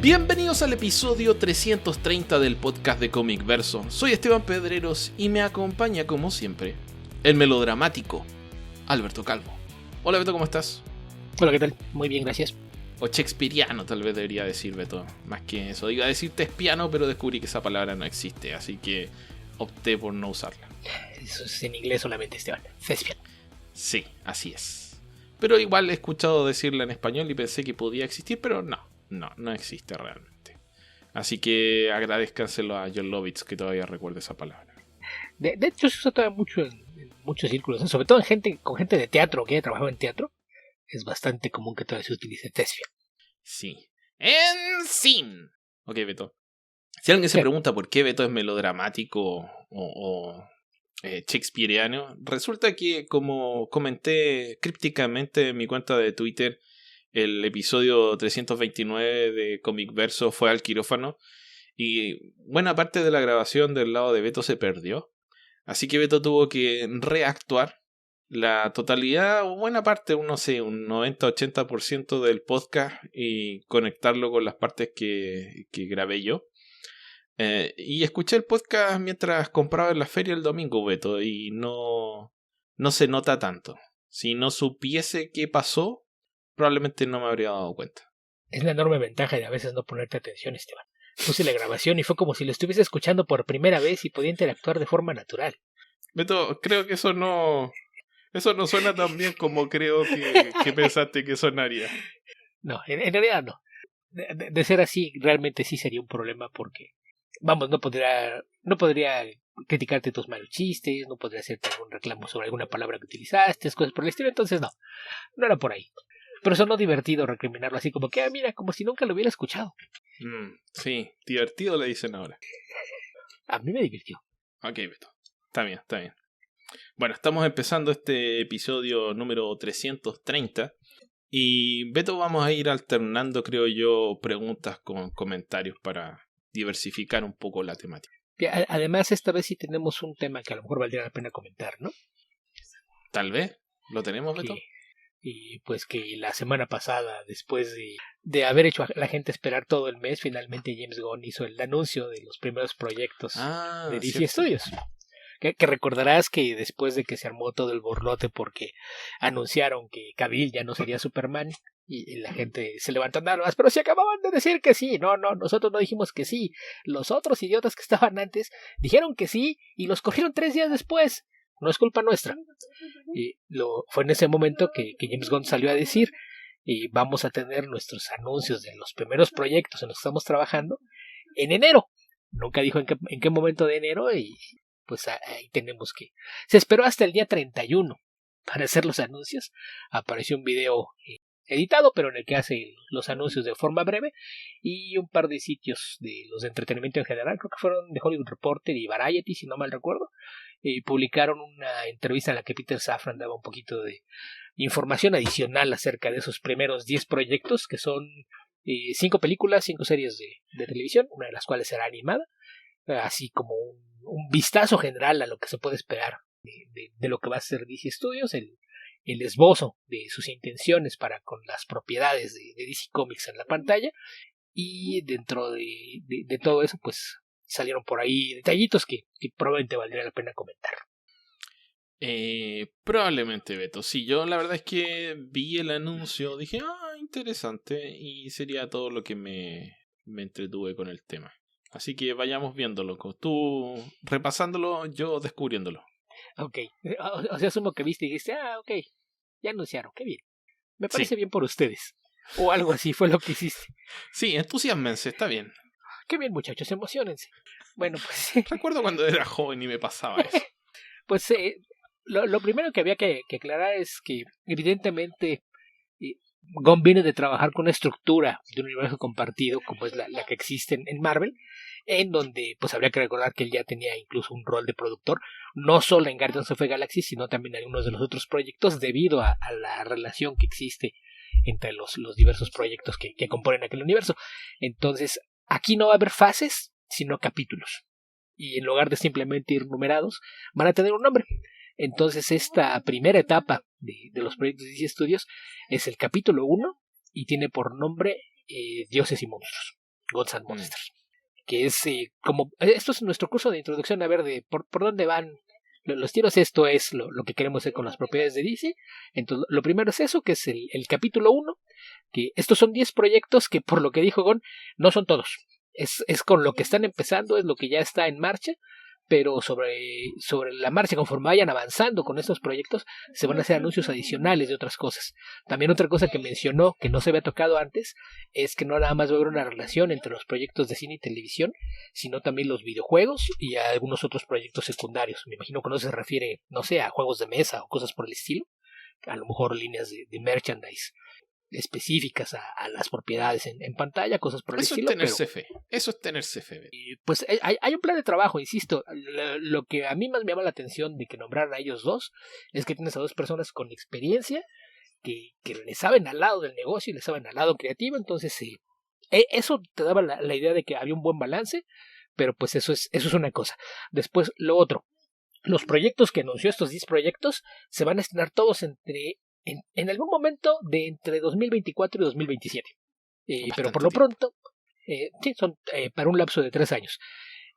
Bienvenidos al episodio 330 del podcast de Comic Verso. Soy Esteban Pedreros y me acompaña, como siempre, el melodramático Alberto Calvo. Hola Beto, ¿cómo estás? Hola, ¿qué tal? Muy bien, gracias. O shakespeariano tal vez debería decir, Beto. Más que eso, iba a decir tespiano, pero descubrí que esa palabra no existe, así que opté por no usarla. Eso es en inglés solamente, Esteban. Thespian. Sí, así es. Pero igual he escuchado decirla en español y pensé que podía existir, pero no existe realmente. Así que agradezcanselo a John Lovitz que todavía recuerde esa palabra. De hecho, se usa todavía mucho en muchos círculos, ¿eh? Sobre todo con gente de teatro que haya trabajado en teatro. Es bastante común que todavía se utilice Thespian. Sí. En fin. Ok, Beto. Si alguien se pregunta por qué Beto es melodramático o shakespeariano, resulta que, como comenté crípticamente en mi cuenta de Twitter, el episodio 329 de Comic Verso fue al quirófano y buena parte de la grabación del lado de Beto se perdió. Así que Beto tuvo que reactuar la totalidad, o buena parte, un 90-80% del podcast y conectarlo con las partes que grabé yo. Y escuché el podcast mientras compraba en la feria el domingo, Beto, y no se nota tanto. Si no supiese qué pasó, probablemente no me habría dado cuenta. Es la enorme ventaja de a veces no ponerte atención, Esteban. Puse la grabación y fue como si lo estuviese escuchando por primera vez y podía interactuar de forma natural. Beto, creo que eso no suena tan bien como creo que pensaste que sonaría. No, en realidad no. De ser así, realmente sí sería un problema porque, vamos, no podría criticarte tus malos chistes, no podría hacerte algún reclamo sobre alguna palabra que utilizaste, cosas por el estilo, entonces no era por ahí. Pero sonó divertido recriminarlo así como que, mira, como si nunca lo hubiera escuchado. Sí, divertido le dicen ahora. A mí me divirtió. Ok, Beto, está bien. Bueno, estamos empezando este episodio número 330 y Beto vamos a ir alternando, creo yo, preguntas con comentarios para diversificar un poco la temática. Además, esta vez sí tenemos un tema que a lo mejor valdría la pena comentar, ¿no? Tal vez. ¿Lo tenemos, Beto? Y pues que la semana pasada, después de haber hecho a la gente esperar todo el mes, finalmente James Gunn hizo el anuncio de los primeros proyectos de DC Studios. Que recordarás que después de que se armó todo el borlote porque anunciaron que Cavill ya no sería Superman y la gente se levantó en armas, pero si acababan de decir que sí, no, nosotros no dijimos que sí, los otros idiotas que estaban antes dijeron que sí y los corrieron 3 días después, no es culpa nuestra. Y fue en ese momento que James Gunn salió a decir vamos a tener nuestros anuncios de los primeros proyectos en los que estamos trabajando en enero. Nunca dijo en qué momento de enero y pues ahí tenemos que... Se esperó hasta el día 31 para hacer los anuncios. Apareció un video editado, pero en el que hace los anuncios de forma breve, y un par de sitios de los de entretenimiento en general, creo que fueron de Hollywood Reporter y Variety, si no mal recuerdo, publicaron una entrevista en la que Peter Safran daba un poquito de información adicional acerca de esos primeros 10 proyectos, que son 5 películas, 5 series de televisión, una de las cuales será animada, así como un vistazo general a lo que se puede esperar de lo que va a ser DC Studios, el esbozo de sus intenciones para con las propiedades de DC Comics en la pantalla, y dentro de todo eso pues salieron por ahí detallitos que probablemente valdría la pena comentar. Probablemente, Beto. Sí, yo la verdad es que vi el anuncio, dije, interesante, y sería todo lo que me entretuve con el tema. Así que vayamos viéndolo. Tú repasándolo, yo descubriéndolo. Ok. O sea, asumo que viste y dijiste, ok, ya anunciaron, qué bien. Me parece bien por ustedes. O algo así fue lo que hiciste. Sí, entusiasmense, está bien. Qué bien, muchachos, emociónense. Bueno, pues... Recuerdo cuando era joven y me pasaba eso. Pues lo primero que había que aclarar es que evidentemente Gunn viene de trabajar con una estructura de un universo compartido como es la que existe en Marvel, en donde pues habría que recordar que él ya tenía incluso un rol de productor, no solo en Guardians of the Galaxy, sino también en algunos de los otros proyectos, debido a la relación que existe entre los diversos proyectos que componen aquel universo. Entonces, aquí no va a haber fases, sino capítulos. Y en lugar de simplemente ir numerados, van a tener un nombre. Entonces esta primera etapa de los proyectos de DC Studios es el capítulo 1 y tiene por nombre Dioses y Monstruos. Gods and Monsters. Que es esto es nuestro curso de introducción a ver de por dónde van los tiros. Esto es lo que queremos hacer con las propiedades de DC. Entonces, lo primero es eso, que es el capítulo 1, que estos son 10 proyectos que, por lo que dijo Gon, no son todos. Es con lo que están empezando, es lo que ya está en marcha, pero sobre la marcha, conforme vayan avanzando con estos proyectos, se van a hacer anuncios adicionales de otras cosas. También otra cosa que mencionó, que no se había tocado antes, es que no nada más va a haber una relación entre los proyectos de cine y televisión, sino también los videojuegos y a algunos otros proyectos secundarios. Me imagino que no se refiere, no sé, a juegos de mesa o cosas por el estilo, a lo mejor líneas de merchandise específicas a las propiedades en pantalla, cosas por el estilo. Eso es tenerse fe. Pues hay un plan de trabajo, insisto. Lo que a mí más me llama la atención de que nombraran a ellos dos es que tienes a dos personas con experiencia que le saben al lado del negocio y le saben al lado creativo. Entonces eso te daba la idea de que había un buen balance, pero pues eso es una cosa. Después, lo otro, los proyectos que anunció, estos 10 proyectos, se van a estrenar todos en algún momento de entre 2024 y 2027. Pero por lo pronto, sí, son para un lapso de 3 años.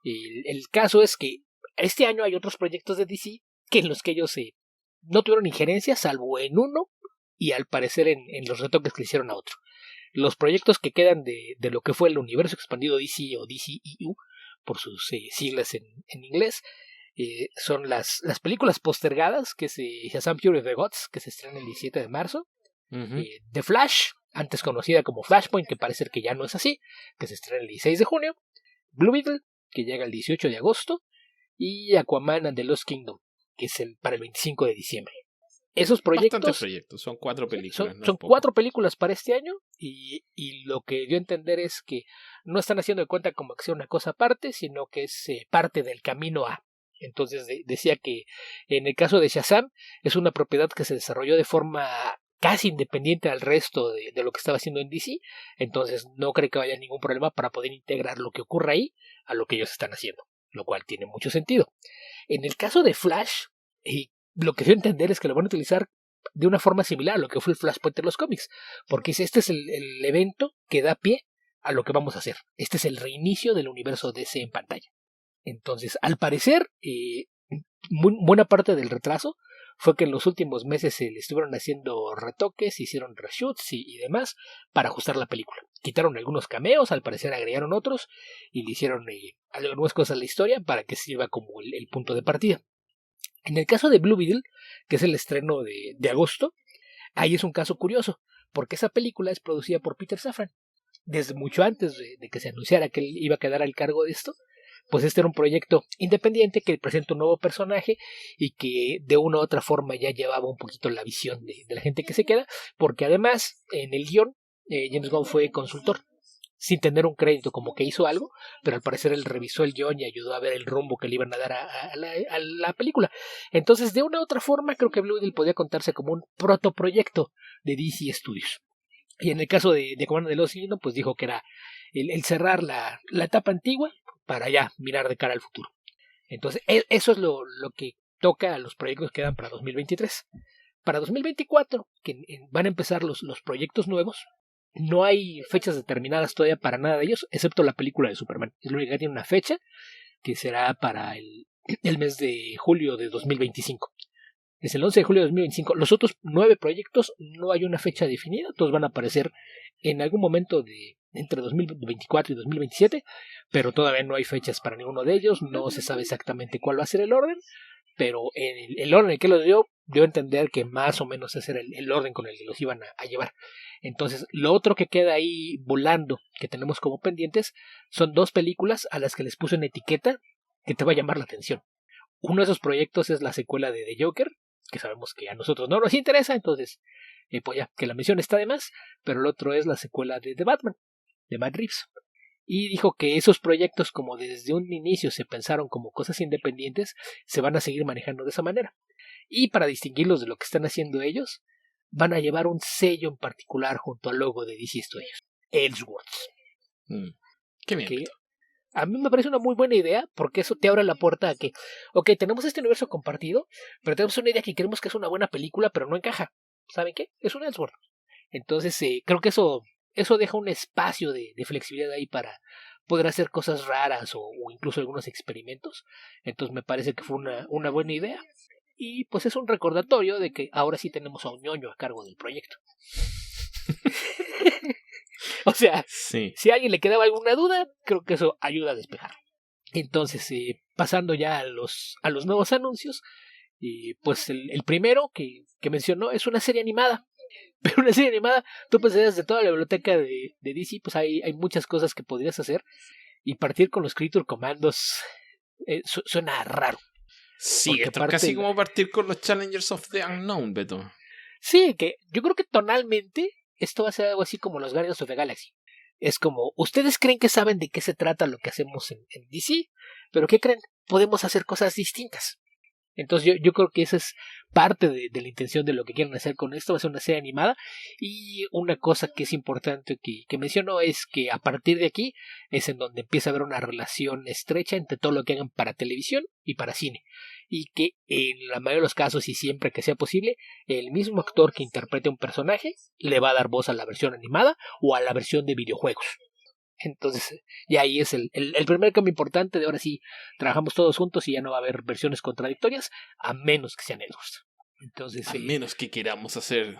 El caso es que este año hay otros proyectos de DC que en los que ellos no tuvieron injerencia, salvo en uno y al parecer en los retoques que le hicieron a otro. Los proyectos que quedan de lo que fue el universo expandido DC o DCEU, por sus siglas en inglés, son las películas postergadas, que es Shazam Fury of the Gods, que se estrena el 17 de marzo, The Flash, antes conocida como Flashpoint, que parece que ya no es así, que se estrena el 16 de junio, Blue Beetle, que llega el 18 de agosto, y Aquaman and the Lost Kingdom, que es para el 25 de diciembre. Esos proyectos... Bastantes proyectos, son 4 películas. Son 4 películas para este año, y lo que dio a entender es que no están haciendo de cuenta como que sea una cosa aparte, sino que es parte del camino a... Entonces decía que en el caso de Shazam es una propiedad que se desarrolló de forma casi independiente al resto de lo que estaba haciendo en DC, entonces no cree que haya ningún problema para poder integrar lo que ocurra ahí a lo que ellos están haciendo, lo cual tiene mucho sentido. En el caso de Flash, lo que dio a entender es que lo van a utilizar de una forma similar a lo que fue el Flashpoint de los cómics, porque este es el evento que da pie a lo que vamos a hacer. Este es el reinicio del universo DC en pantalla. Entonces, al parecer, buena parte del retraso fue que en los últimos meses se le estuvieron haciendo retoques, hicieron reshoots y demás para ajustar la película. Quitaron algunos cameos, al parecer agregaron otros y le hicieron algunas cosas a la historia para que sirva como el punto de partida. En el caso de Blue Beetle, que es el estreno de agosto, ahí es un caso curioso, porque esa película es producida por Peter Safran. Desde mucho antes de que se anunciara que él iba a quedar al cargo de esto, pues este era un proyecto independiente que presenta un nuevo personaje y que de una u otra forma ya llevaba un poquito la visión de la gente que se queda, porque además en el guión James Gunn fue consultor, sin tener un crédito, como que hizo algo, pero al parecer él revisó el guión y ayudó a ver el rumbo que le iban a dar a la película. Entonces, de una u otra forma, creo que Blue Beetle podía contarse como un protoproyecto de DC Studios. Y en el caso de Aquaman de Lost Kingdom, pues dijo que era el cerrar la etapa antigua para ya mirar de cara al futuro. Entonces, eso es lo que toca a los proyectos que quedan para 2023. Para 2024, que van a empezar los proyectos nuevos, no hay fechas determinadas todavía para nada de ellos, excepto la película de Superman. Es lo único que tiene una fecha, que será para el mes de julio de 2025. Es el 11 de julio de 2025. Los otros 9 proyectos no hay una fecha definida, todos van a aparecer en algún momento entre 2024 y 2027, pero todavía no hay fechas para ninguno de ellos, no se sabe exactamente cuál va a ser el orden, pero el orden en el que los dio a entender que más o menos ese era el orden con el que los iban a llevar. Entonces, lo otro que queda ahí volando, que tenemos como pendientes, son 2 películas a las que les puse una etiqueta que te va a llamar la atención. Uno de esos proyectos es la secuela de The Joker, que sabemos que a nosotros no nos interesa, entonces, pues ya, que la mención está de más, pero el otro es la secuela de The Batman, de Matt Reeves. Y dijo que esos proyectos, como desde un inicio se pensaron como cosas independientes, se van a seguir manejando de esa manera. Y para distinguirlos de lo que están haciendo ellos, van a llevar un sello en particular junto al logo de DC Studios, Elseworlds. Qué bien. Que a mí me parece una muy buena idea, porque eso te abre la puerta a que, ok, tenemos este universo compartido, pero tenemos una idea que creemos que es una buena película, pero no encaja. ¿Saben qué? Es un Elseworlds. Entonces, creo que eso eso deja un espacio de flexibilidad ahí para poder hacer cosas raras o incluso algunos experimentos. Entonces me parece que fue una buena idea. Y pues es un recordatorio de que ahora sí tenemos a un ñoño a cargo del proyecto. O sea, sí. Si a alguien le quedaba alguna duda, creo que eso ayuda a despejar. Entonces, pasando ya a los nuevos anuncios, pues el primero que mencionó es una serie animada. Pero una serie animada, tú pensarías de toda la biblioteca de DC, pues hay muchas cosas que podrías hacer. Y partir con los Creature Commandos suena raro. Sí, esto es casi como partir con los Challengers of the Unknown, Beto. Sí, que yo creo que tonalmente esto va a ser algo así como los Guardians of the Galaxy. Es como, ustedes creen que saben de qué se trata lo que hacemos en DC, pero ¿qué creen? Podemos hacer cosas distintas. Entonces yo creo que esa es parte de la intención de lo que quieren hacer con esto. Va a ser una serie animada. Y una cosa que es importante que menciono es que a partir de aquí es en donde empieza a haber una relación estrecha entre todo lo que hagan para televisión y para cine. Y que en la mayoría de los casos y siempre que sea posible, el mismo actor que interprete un personaje le va a dar voz a la versión animada o a la versión de videojuegos. Entonces, y ahí es el primer cambio importante de ahora sí trabajamos todos juntos y ya no va a haber versiones contradictorias, a menos que sean ellos. Entonces, a menos que queramos hacer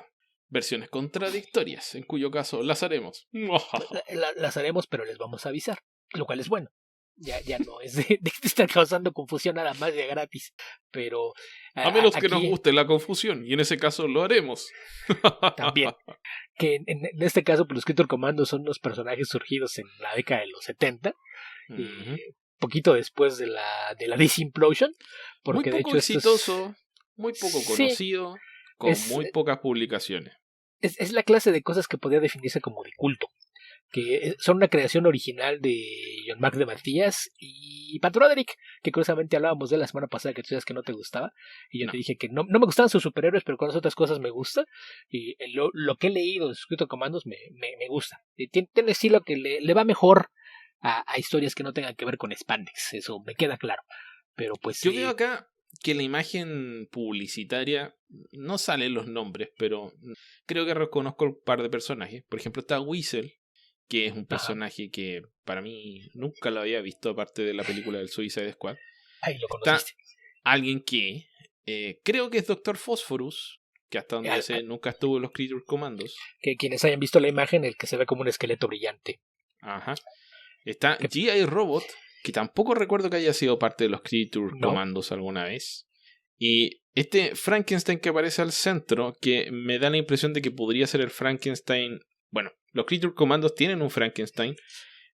versiones contradictorias, en cuyo caso las haremos. Las haremos, pero les vamos a avisar, lo cual es bueno. Ya no es de estar causando confusión nada más de gratis. Pero a menos que nos guste la confusión, y en ese caso lo haremos. También. Que en este caso, pues, los Creature Commandos son unos personajes surgidos en la década de los 70. Poquito después de la DC Implosion. Porque muy poco de hecho exitoso, muy poco conocido, con muy pocas publicaciones. Es la clase de cosas que podría definirse como de culto. Que son una creación original de John Mark de Matías y Pat Broderick, que curiosamente hablábamos de la semana pasada, que tú decías que no te gustaba, y yo te dije que no me gustaban sus superhéroes, pero con las otras cosas me gusta, y lo que he leído de sus Creature Commandos me gusta. Tiene estilo que le va mejor a historias que no tengan que ver con spandex, eso me queda claro. Pero pues yo veo acá que en la imagen publicitaria no salen los nombres, pero creo que reconozco un par de personajes. Por ejemplo está Weasel, que es un personaje que para mí nunca lo había visto aparte de la película del Suicide Squad. Ahí lo conociste. Está alguien que creo que es Dr. Phosphorus, que hasta donde sé nunca estuvo en los Creature Commandos. Que quienes hayan visto la imagen, el que se ve como un esqueleto brillante. Ajá. Está G.I. Robot, que tampoco recuerdo que haya sido parte de los Creature Commandos alguna vez. Y este Frankenstein que aparece al centro, que me da la impresión de que podría ser el Frankenstein. Bueno, los Creature Commandos tienen un Frankenstein,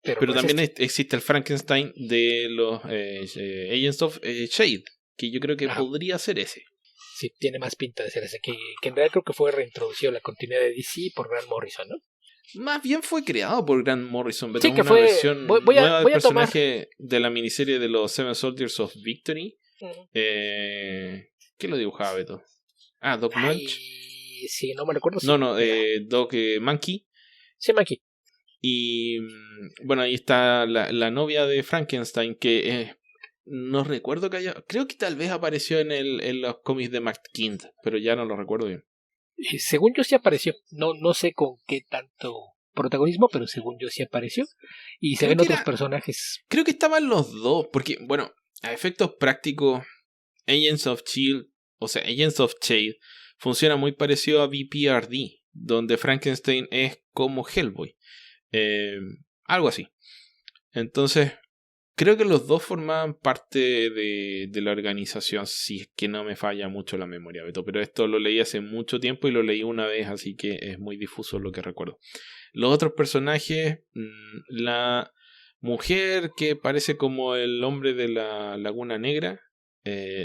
pero también existe el Frankenstein de los Agents of Shade, que yo creo que podría ser ese. Sí, tiene más pinta de ser ese, que en realidad creo que fue reintroducido a la continuidad de DC por Grant Morrison, ¿no? Más bien fue creado por Grant Morrison, pero sí, que una fue versión nueva del personaje de la miniserie de los Seven Soldiers of Victory. ¿Qué lo dibujaba, Beto? Doc Munch. Sí, no me recuerdo. Doc Monkey. Sí, Monkey. Y bueno, ahí está la novia de Frankenstein, que no recuerdo que haya. Creo que tal vez apareció en los cómics de Matt Kindt, pero ya no lo recuerdo bien. Según yo sí apareció. No sé con qué tanto protagonismo, pero según yo sí apareció. Y se ven otros personajes. Creo que estaban los dos, porque, bueno, a efectos prácticos, Agents of Shield, o sea, Agents of Shade, funciona muy parecido a VPRD, donde Frankenstein es como Hellboy. Algo así. Entonces, creo que los dos formaban parte de la organización, si es que no me falla mucho la memoria, Beto. Pero esto lo leí hace mucho tiempo y lo leí una vez, así que es muy difuso lo que recuerdo. Los otros personajes, la mujer que parece como el hombre de la Laguna Negra,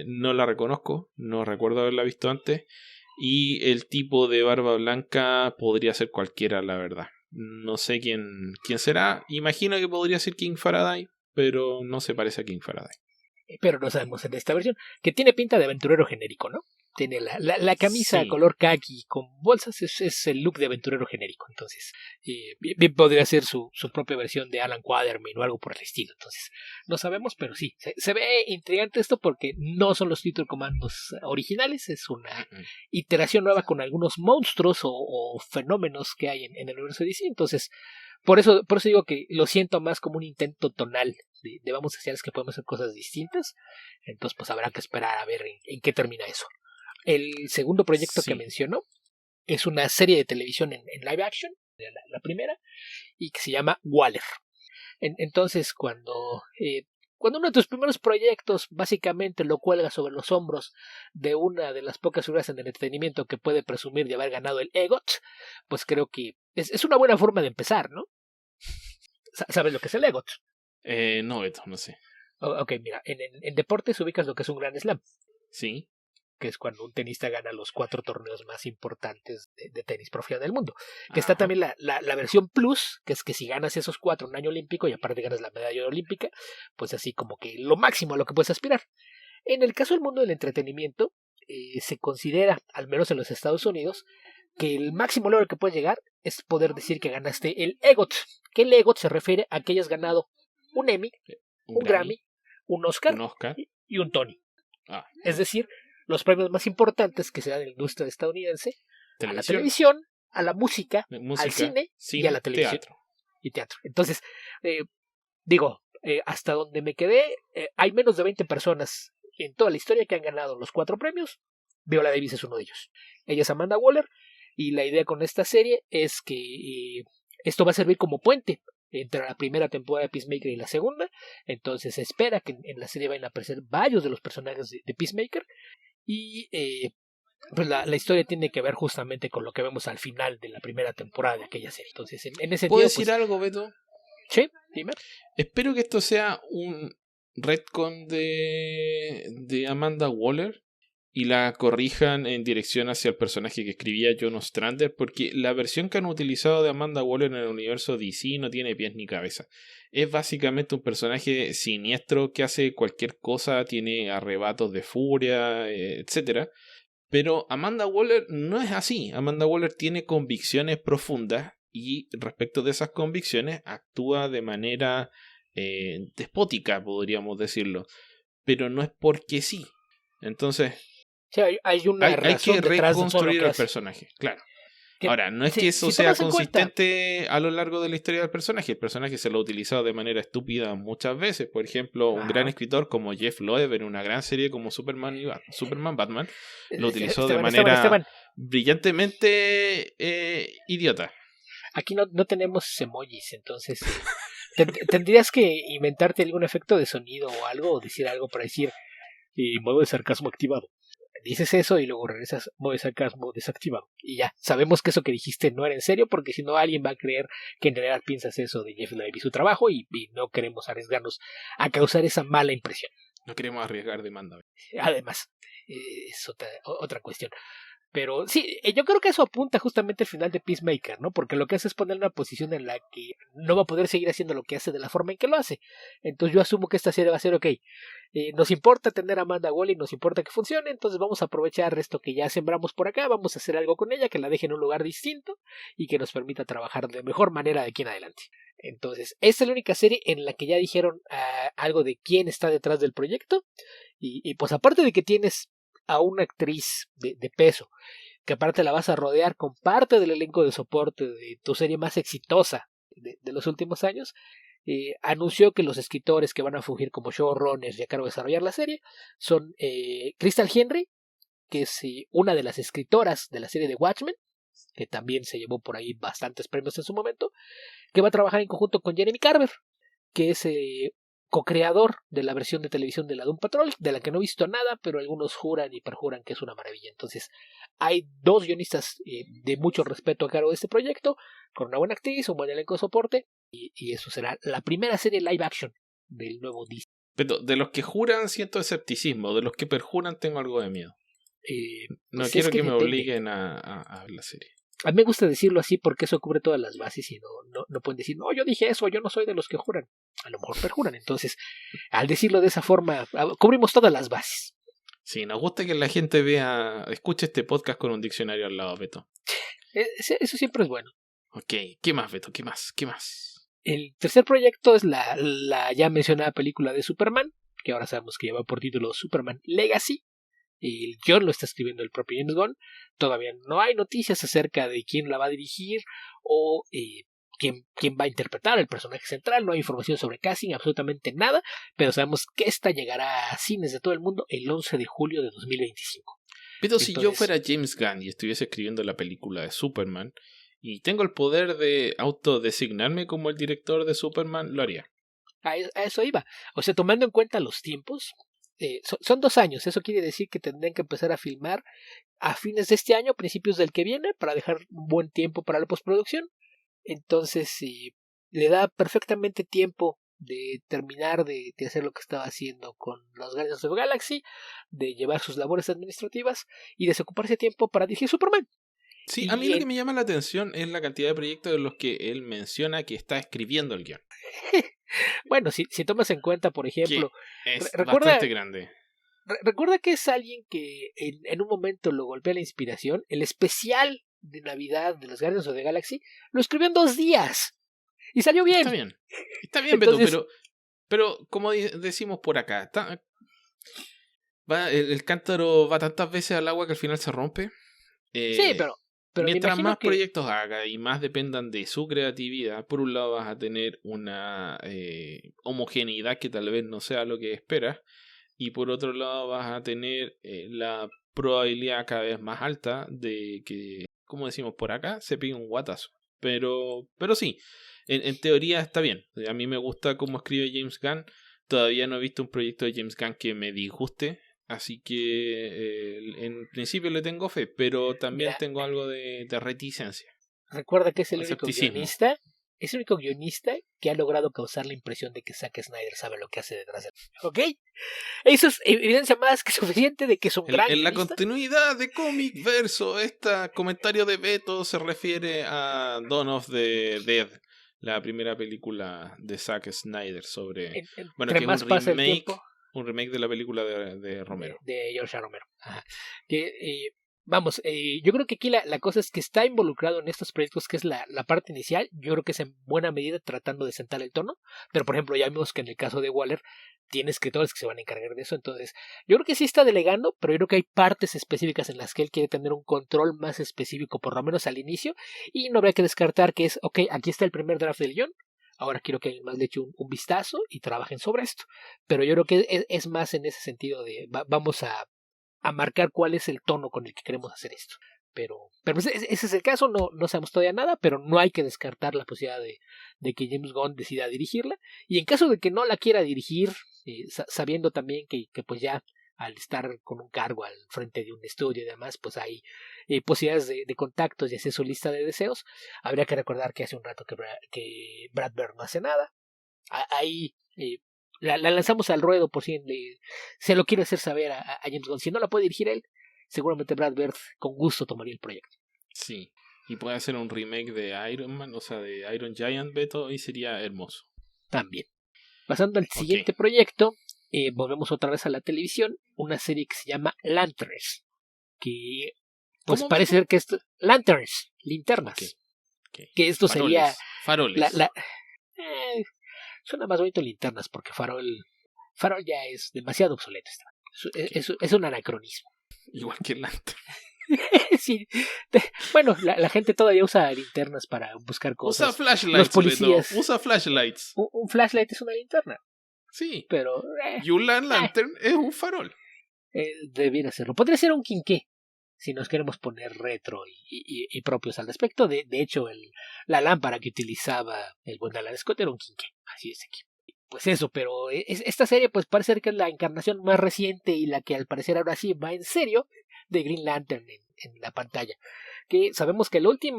no la reconozco, no recuerdo haberla visto antes. Y el tipo de barba blanca podría ser cualquiera, la verdad. No sé quién será. Imagino que podría ser King Faraday, pero no se parece a King Faraday. pero no sabemos en esta versión, que tiene pinta de aventurero genérico, ¿no? Tiene la camisa color khaki con bolsas, es el look de aventurero genérico. Entonces, bien podría ser su propia versión de Alan Quatermain o algo por el estilo. Entonces, no sabemos, pero sí, se ve intrigante esto porque no son los Twitter Commandos originales, es una iteración nueva con algunos monstruos o fenómenos que hay en el universo de DC. Entonces, por eso digo que lo siento más como un intento tonal de vamos a hacer que podemos hacer cosas distintas. Entonces, pues habrá que esperar a ver en qué termina eso. El segundo proyecto que mencionó es una serie de televisión en live action, la primera, y que se llama Waller. Entonces, cuando uno de tus primeros proyectos básicamente lo cuelga sobre los hombros de una de las pocas figuras en el entretenimiento que puede presumir de haber ganado el EGOT, pues creo que es una buena forma de empezar, ¿no? ¿Sabes lo que es el EGOT? No, Beto, no sé. Ok, mira, en deportes ubicas lo que es un Grand Slam. Sí. Que es cuando un tenista gana los 4 torneos más importantes de tenis profesional del mundo. Que está también la versión plus, que es que si ganas esos 4 un año olímpico y aparte ganas la medalla olímpica, pues así como que lo máximo a lo que puedes aspirar. En el caso del mundo del entretenimiento, se considera, al menos en los Estados Unidos, que el máximo logro que puedes llegar es poder decir que ganaste el EGOT. Que el EGOT se refiere a que hayas ganado un Emmy, un Grammy, un Oscar y un Tony. Es decir, los premios más importantes que se dan en la industria estadounidense, a la televisión, a la música, al cine y a la televisión. Teatro. Entonces, hasta donde me quedé, hay menos de 20 personas en toda la historia que han ganado los 4 premios. Viola Davis es uno de ellos. Ella es Amanda Waller y la idea con esta serie es que esto va a servir como puente entre la primera temporada de Peacemaker y la segunda. Entonces se espera que en la serie vayan a aparecer varios de los personajes de Peacemaker. Y pues la historia tiene que ver justamente con lo que vemos al final de la primera temporada de aquella serie. Entonces, en ese ¿Puedo decir algo, Beto? Sí, dime. Espero que esto sea un retcon de Amanda Waller y la corrijan en dirección hacia el personaje que escribía John Ostrander, porque la versión que han utilizado de Amanda Waller en el universo DC no tiene pies ni cabeza. Es básicamente un personaje siniestro que hace cualquier cosa, tiene arrebatos de furia, etc. Pero Amanda Waller no es así. Amanda Waller tiene convicciones profundas y respecto de esas convicciones actúa de manera despótica, podríamos decirlo. Pero no es porque sí. Entonces, sí, hay una hay que reconstruir el personaje, claro. Ahora, no es que eso sea consistente a lo largo de la historia del personaje. El personaje se lo ha utilizado de manera estúpida muchas veces. Por ejemplo, un gran escritor como Jeff Loeb en una gran serie como Superman Batman lo utilizó de manera brillantemente idiota. Aquí no tenemos emojis, entonces tendrías que inventarte algún efecto de sonido o algo, o decir algo para decir modo de sarcasmo activado. Dices eso y luego regresas modo de sarcasmo desactivado. Y ya, sabemos que eso que dijiste no era en serio, porque si no alguien va a creer que en realidad piensas eso de Jeff Loeb y su trabajo y no queremos arriesgarnos a causar esa mala impresión. No queremos arriesgar demanda. Además, es otra cuestión. Pero sí, yo creo que eso apunta justamente al final de Peacemaker, ¿no? Porque lo que hace es poner una posición en la que no va a poder seguir haciendo lo que hace de la forma en que lo hace. Entonces yo asumo que esta serie va a ser, nos importa tener a Amanda Waller, nos importa que funcione, entonces vamos a aprovechar esto que ya sembramos por acá, vamos a hacer algo con ella, que la deje en un lugar distinto y que nos permita trabajar de mejor manera de aquí en adelante. Entonces, esta es la única serie en la que ya dijeron algo de quién está detrás del proyecto y pues aparte de que tienes a una actriz de peso, que aparte la vas a rodear con parte del elenco de soporte de tu serie más exitosa de los últimos años, anunció que los escritores que van a fungir como showrunners y a cargo de desarrollar la serie son Crystal Henry, que es una de las escritoras de la serie de Watchmen, que también se llevó por ahí bastantes premios en su momento, que va a trabajar en conjunto con Jeremy Carver, que es co-creador de la versión de televisión de la Doom Patrol, de la que no he visto nada, pero algunos juran y perjuran que es una maravilla. Entonces, hay 2 guionistas de mucho respeto a cargo de este proyecto, con una buena actriz, un buen elenco de soporte, y eso será la primera serie live action del nuevo DC. Pero de los que juran siento escepticismo, de los que perjuran tengo algo de miedo. No pues quiero que me obliguen a ver la serie. A mí me gusta decirlo así porque eso cubre todas las bases y no pueden decir, no, yo dije eso, yo no soy de los que juran. A lo mejor perjuran. Entonces, al decirlo de esa forma, cubrimos todas las bases. Sí, nos gusta que la gente escuche este podcast con un diccionario al lado, Beto. Eso siempre es bueno. Ok, ¿qué más, Beto? ¿Qué más? El tercer proyecto es la ya mencionada película de Superman, que ahora sabemos que lleva por título Superman Legacy. El guión lo está escribiendo el propio James Gunn. Todavía no hay noticias acerca de quién la va a dirigir o quién va a interpretar el personaje central. No hay información sobre casting, absolutamente nada, pero sabemos que esta llegará a cines de todo el mundo el 11 de julio de 2025. Pero si yo fuera James Gunn y estuviese escribiendo la película de Superman y tengo el poder de autodesignarme como el director de Superman, lo haría. A eso iba. O sea, tomando en cuenta los tiempos, son 2 años. Eso quiere decir que tendrían que empezar a filmar a fines de este año, principios del que viene, para dejar un buen tiempo para la postproducción. Entonces, le da perfectamente tiempo de terminar de hacer lo que estaba haciendo con los Guardians of the Galaxy, de llevar sus labores administrativas y desocuparse tiempo para dirigir Superman. Sí, a mí lo que me llama la atención es la cantidad de proyectos en los que él menciona que está escribiendo el guión. Bueno, si tomas en cuenta, por ejemplo, es bastante grande. Recuerda que es alguien que en un momento lo golpea la inspiración. El especial de Navidad de los Guardians of the Galaxy lo escribió en 2 días y salió bien. Está bien, entonces, Beto, pero como decimos por acá, el cántaro va tantas veces al agua que al final se rompe. Sí, pero mientras más proyectos haga y más dependan de su creatividad, por un lado vas a tener una homogeneidad que tal vez no sea lo que esperas, y por otro lado vas a tener la probabilidad cada vez más alta de que, como decimos por acá, se pegue un guatazo. Pero sí, en teoría está bien. A mí me gusta cómo escribe James Gunn. Todavía no he visto un proyecto de James Gunn que me disguste. Así que en principio le tengo fe, pero también tengo algo de reticencia. Recuerda que es el único guionista. Es el único guionista que ha logrado causar la impresión de que Zack Snyder sabe lo que hace detrás de él. ¿Ok? Eso es evidencia más que suficiente de que es un gran En la guionista. continuidad de Comic Verso, este comentario de Beto se refiere a Dawn of the Dead, la primera película de Zack Snyder sobre... que es un remake de la película de Romero. De George Romero. Ajá. Vamos, yo creo que aquí la cosa es que está involucrado en estos proyectos, que es la parte inicial. Yo creo que es en buena medida tratando de sentar el tono. Pero, por ejemplo, ya vimos que en el caso de Waller tiene escritores que se van a encargar de eso. Entonces, yo creo que sí está delegando, pero yo creo que hay partes específicas en las que él quiere tener un control más específico, por lo menos al inicio. Y no habría que descartar que es, ok, aquí está el primer draft del guión. Ahora quiero que alguien más le eche un vistazo y trabajen sobre esto. Pero yo creo que es más en ese sentido de vamos a marcar cuál es el tono con el que queremos hacer esto. Pero pues ese es el caso, no sabemos todavía nada, pero no hay que descartar la posibilidad de que James Gunn decida dirigirla. Y en caso de que no la quiera dirigir, sabiendo también que pues ya al estar con un cargo al frente de un estudio y demás, pues hay posibilidades de contactos y hacer su lista de deseos. Habría que recordar que hace un rato que Brad Bird no hace nada. Ahí la lanzamos al ruedo por si se lo quiere hacer saber a James Gunn. Si no la puede dirigir él, seguramente Brad Bird con gusto tomaría el proyecto. Sí, y puede hacer un remake de Iron Man, o sea, de Iron Giant, Beto, y sería hermoso. También. Pasando al siguiente proyecto, volvemos otra vez a la televisión, una serie que se llama Lanterns, que pues parece ser que esto... Lanterns, linternas. Okay. Que esto sería... Faroles. Suena más bonito linternas, porque farol ya es demasiado obsoleto. Es un anacronismo. Igual que Lantern. Sí. Bueno, la gente todavía usa linternas para buscar cosas. Usa flashlights. Los policías. Usa flashlights. Un flashlight es una linterna. Sí. Pero. Y un lantern es un farol. Debiera serlo. Podría ser un quinqué, si nos queremos poner retro y propios al respecto. De hecho, la lámpara que utilizaba el buen Alan Scott era un quinqué. Así es aquí. Pues eso, pero esta serie pues parece ser que es la encarnación más reciente y la que al parecer ahora sí va en serio de Green Lantern en la pantalla. Que sabemos que lo último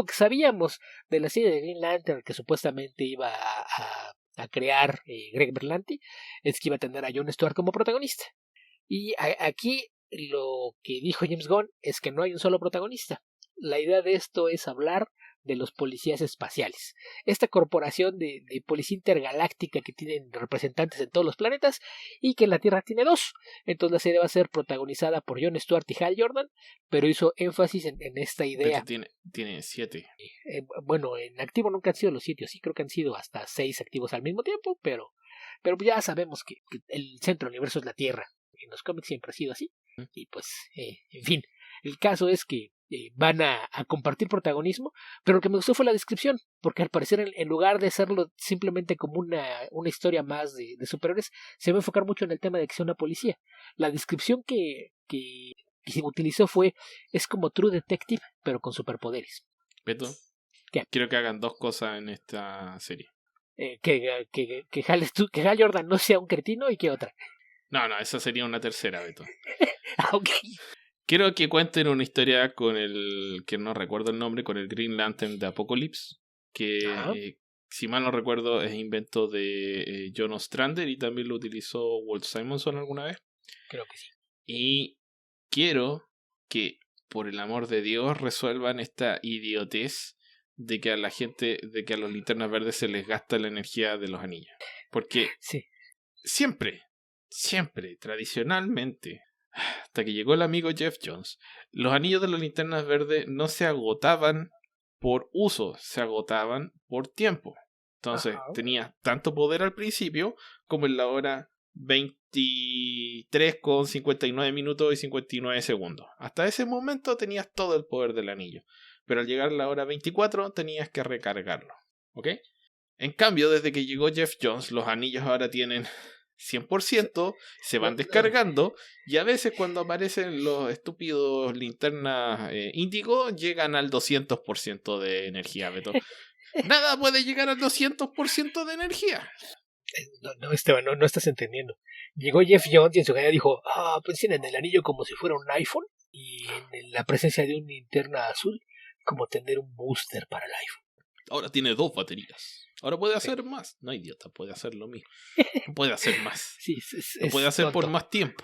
que sabíamos de la serie de Green Lantern que supuestamente iba a crear Greg Berlanti es que iba a tener a Jon Stewart como protagonista. Y aquí lo que dijo James Gunn es que no hay un solo protagonista. La idea de esto es hablar de los policías espaciales. Esta corporación de policía intergaláctica que tienen representantes en todos los planetas y que en la Tierra tiene 2. Entonces la serie va a ser protagonizada por Jon Stewart y Hal Jordan, pero hizo énfasis en esta idea. Pero tiene 7. Bueno, en activo nunca han sido los 7, sí creo que han sido hasta 6 activos al mismo tiempo, pero ya sabemos que el centro del universo es la Tierra. En los cómics siempre ha sido así. Y pues, en fin, el caso es que van a compartir protagonismo, pero lo que me gustó fue la descripción, porque al parecer en lugar de hacerlo simplemente como una historia más de superhéroes, se va a enfocar mucho en el tema de que sea una policía. La descripción que se utilizó es como True Detective, pero con superpoderes. Beto, ¿Qué? Quiero que hagan 2 cosas en esta serie. Que Hal Jordan no sea un cretino y que otra. No, esa sería una tercera, Beto. Ok. Quiero que cuenten una historia con que no recuerdo el nombre, con el Green Lantern de Apocalypse, que si mal no recuerdo es invento de John Ostrander y también lo utilizó Walt Simonson alguna vez. Creo que sí. Y quiero que, por el amor de Dios, resuelvan esta idiotez de que a la gente, de que a los linternas verdes se les gasta la energía de los anillos. Porque sí. siempre, tradicionalmente, hasta que llegó el amigo Jeff Jones, los anillos de las linternas verdes no se agotaban por uso, se agotaban por tiempo. Entonces tenía tanto poder al principio como en la hora 23 con 59 minutos y 59 segundos. Hasta ese momento tenías todo el poder del anillo, pero al llegar a la hora 24 tenías que recargarlo. ¿Ok? En cambio, desde que llegó Jeff Jones, los anillos ahora tienen 100%, se van descargando y a veces cuando aparecen los estúpidos linternas índigo llegan al 200% de energía, Beto. Nada puede llegar al 200% de energía. No, Esteban, no estás entendiendo. Llegó Jeff Jones y en su gana dijo, pensen en el anillo como si fuera un iPhone y en la presencia de una linterna azul como tener un booster para el iPhone. Ahora tiene 2 baterías. Ahora puede hacer más. No, idiota, puede hacer lo mismo. No puede hacer más. Sí, lo puede hacer tonto. por más tiempo.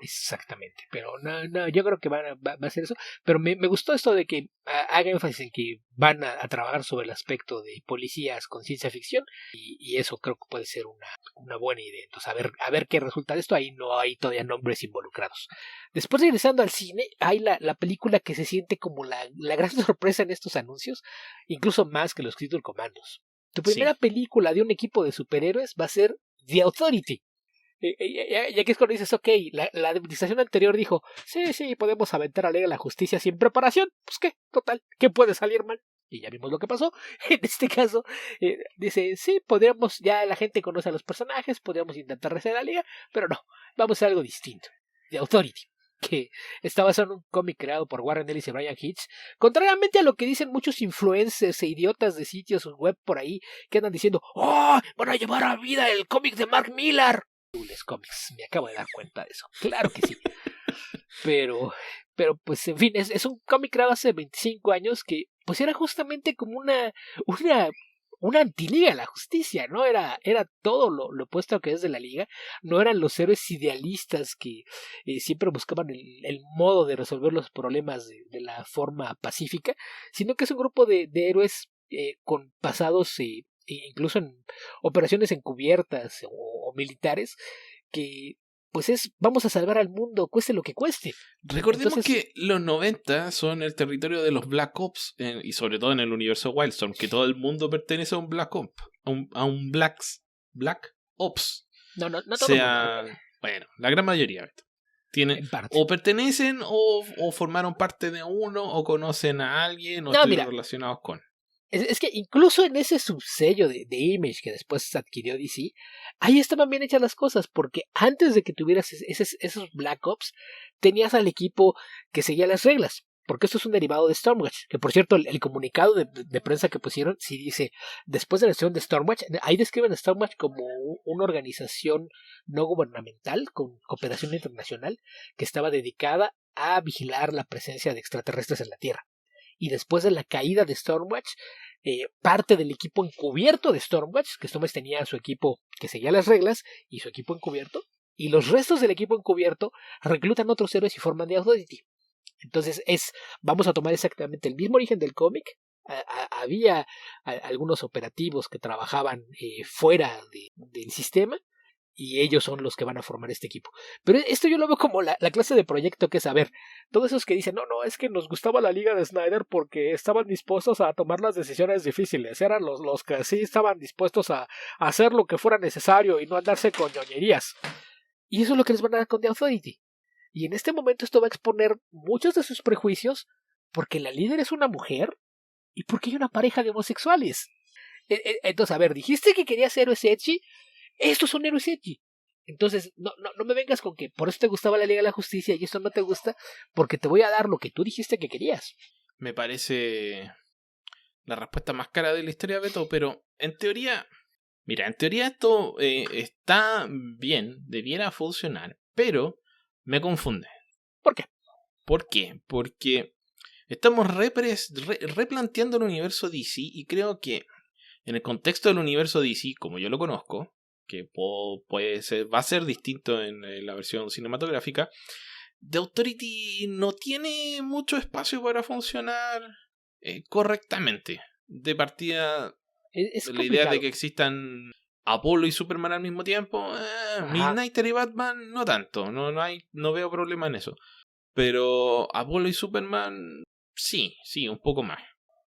Exactamente, pero no, yo creo que va a ser eso. Pero me gustó esto de que haga énfasis en que van a trabajar sobre el aspecto de policías con ciencia ficción y eso creo que puede ser una buena idea. Entonces, a ver qué resulta de esto. Ahí no hay todavía nombres involucrados. Después, regresando al cine, hay la película que se siente como la gran sorpresa en estos anuncios, incluso más que los Critical Commandos. Tu primera película de un equipo de superhéroes va a ser The Authority. Y aquí es cuando dices, ok, la administración anterior dijo, sí, podemos aventar a Liga de la Justicia sin preparación, pues qué, total, ¿qué puede salir mal? Y ya vimos lo que pasó. En este caso, dice, sí, podríamos, ya la gente conoce a los personajes, podríamos intentar rehacer la liga, pero no, vamos a hacer algo distinto. The Authority, que está basado en un cómic creado por Warren Ellis y Brian Hitch, contrariamente a lo que dicen muchos influencers e idiotas de sitios web por ahí, que andan diciendo, van a llevar a vida el cómic de Mark Millar. Cómics, me acabo de dar cuenta de eso, claro que sí. Pero pues en fin, es un cómic creado hace 25 años que pues era justamente como una antiliga de la justicia, ¿no? Era todo lo opuesto a que es de la liga. No eran los héroes idealistas que siempre buscaban el modo de resolver los problemas de la forma pacífica, sino que es un grupo de héroes con pasados incluso en operaciones encubiertas o militares que pues vamos a salvar al mundo cueste lo que cueste. Recordemos que los 90 son el territorio de los Black Ops y sobre todo en el universo Wildstorm, que todo el mundo pertenece a un Black Ops, a un Black Ops. No todo el mundo. Bueno, la gran mayoría o pertenecen o formaron parte de uno o conocen a alguien o están relacionados con. Es que incluso en ese subsello de Image que después adquirió DC, ahí estaban bien hechas las cosas, porque antes de que tuvieras esos Black Ops, tenías al equipo que seguía las reglas, porque esto es un derivado de Stormwatch, que por cierto el comunicado de prensa que pusieron, sí dice, después de la versión de Stormwatch, ahí describen a Stormwatch como una organización no gubernamental, con cooperación internacional, que estaba dedicada a vigilar la presencia de extraterrestres en la Tierra. Y después de la caída de Stormwatch, parte del equipo encubierto de Stormwatch, que Stormwatch tenía su equipo que seguía las reglas y su equipo encubierto, y los restos del equipo encubierto reclutan otros héroes y forman The Authority. Entonces vamos a tomar exactamente el mismo origen del cómic. Había algunos operativos que trabajaban fuera del sistema y ellos son los que van a formar este equipo. Pero esto yo lo veo como la clase de proyecto que es, a ver, todos esos que dicen, no, es que nos gustaba la Liga de Snyder porque estaban dispuestos a tomar las decisiones difíciles, eran los que sí estaban dispuestos a hacer lo que fuera necesario y no andarse con ñoñerías. Y eso es lo que les van a dar con The Authority. Y en este momento esto va a exponer muchos de sus prejuicios porque la líder es una mujer y porque hay una pareja de homosexuales. Entonces, a ver, dijiste que querías héroes edgy. Estos son héroes edgy. Entonces, no me vengas con que por eso te gustaba la Liga de la Justicia y esto no te gusta, porque te voy a dar lo que tú dijiste que querías. Me parece la respuesta más cara de la historia, Beto, pero en teoría... Mira, en teoría esto está bien, debiera funcionar, pero me confunde. ¿Por qué? ¿Por qué? Porque estamos replanteando el universo DC y creo que en el contexto del universo DC, como yo lo conozco, que va a ser distinto en la versión cinematográfica, The Authority no tiene mucho espacio para funcionar correctamente. De partida... Es la idea de que existan Apolo y Superman al mismo tiempo, Midnighter y Batman no tanto, no veo problema en eso. Pero Apolo y Superman sí, un poco más.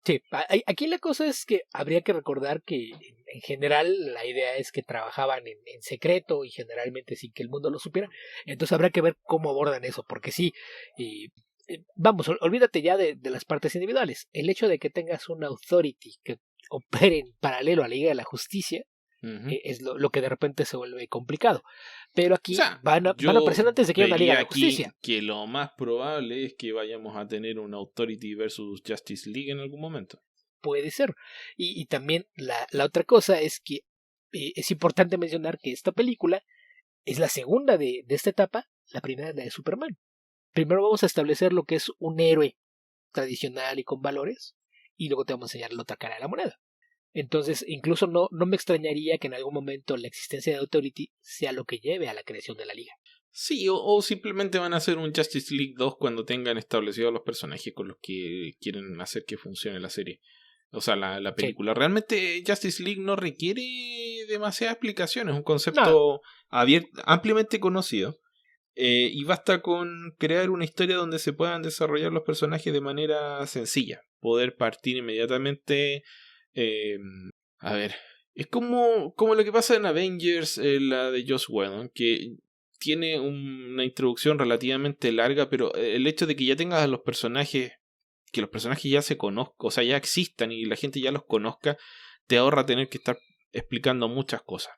Sí, aquí la cosa es que habría que recordar que en general la idea es que trabajaban en secreto y generalmente sin que el mundo lo supiera. Entonces habrá que ver cómo abordan eso, porque sí, vamos, olvídate ya de las partes individuales. El hecho de que tengas una authority que opere en paralelo a la Liga de la Justicia es lo que de repente se vuelve complicado. Pero aquí van a aparecer antes de que haya una Liga de la Justicia. Que lo más probable es que vayamos a tener una Authority versus Justice League en algún momento. Puede ser. Y también la otra cosa es que es importante mencionar que esta película es la segunda de esta etapa, la primera es la de Superman. Primero vamos a establecer lo que es un héroe tradicional y con valores, y luego te vamos a enseñar la otra cara de la moneda. Entonces, incluso no me extrañaría que en algún momento la existencia de Authority sea lo que lleve a la creación de la liga. Sí, o simplemente van a hacer un Justice League 2 cuando tengan establecidos los personajes con los que quieren hacer que funcione la serie. O sea, la película. Sí. Realmente Justice League no requiere demasiadas explicaciones. Es un concepto ampliamente conocido. Y basta con crear una historia donde se puedan desarrollar los personajes de manera sencilla. Poder partir inmediatamente... a ver, es como lo que pasa en Avengers, la de Joss Whedon, que tiene una introducción relativamente larga, pero el hecho de que ya tengas a los personajes, que los personajes ya se conozcan, o sea, ya existan y la gente ya los conozca, te ahorra tener que estar explicando muchas cosas.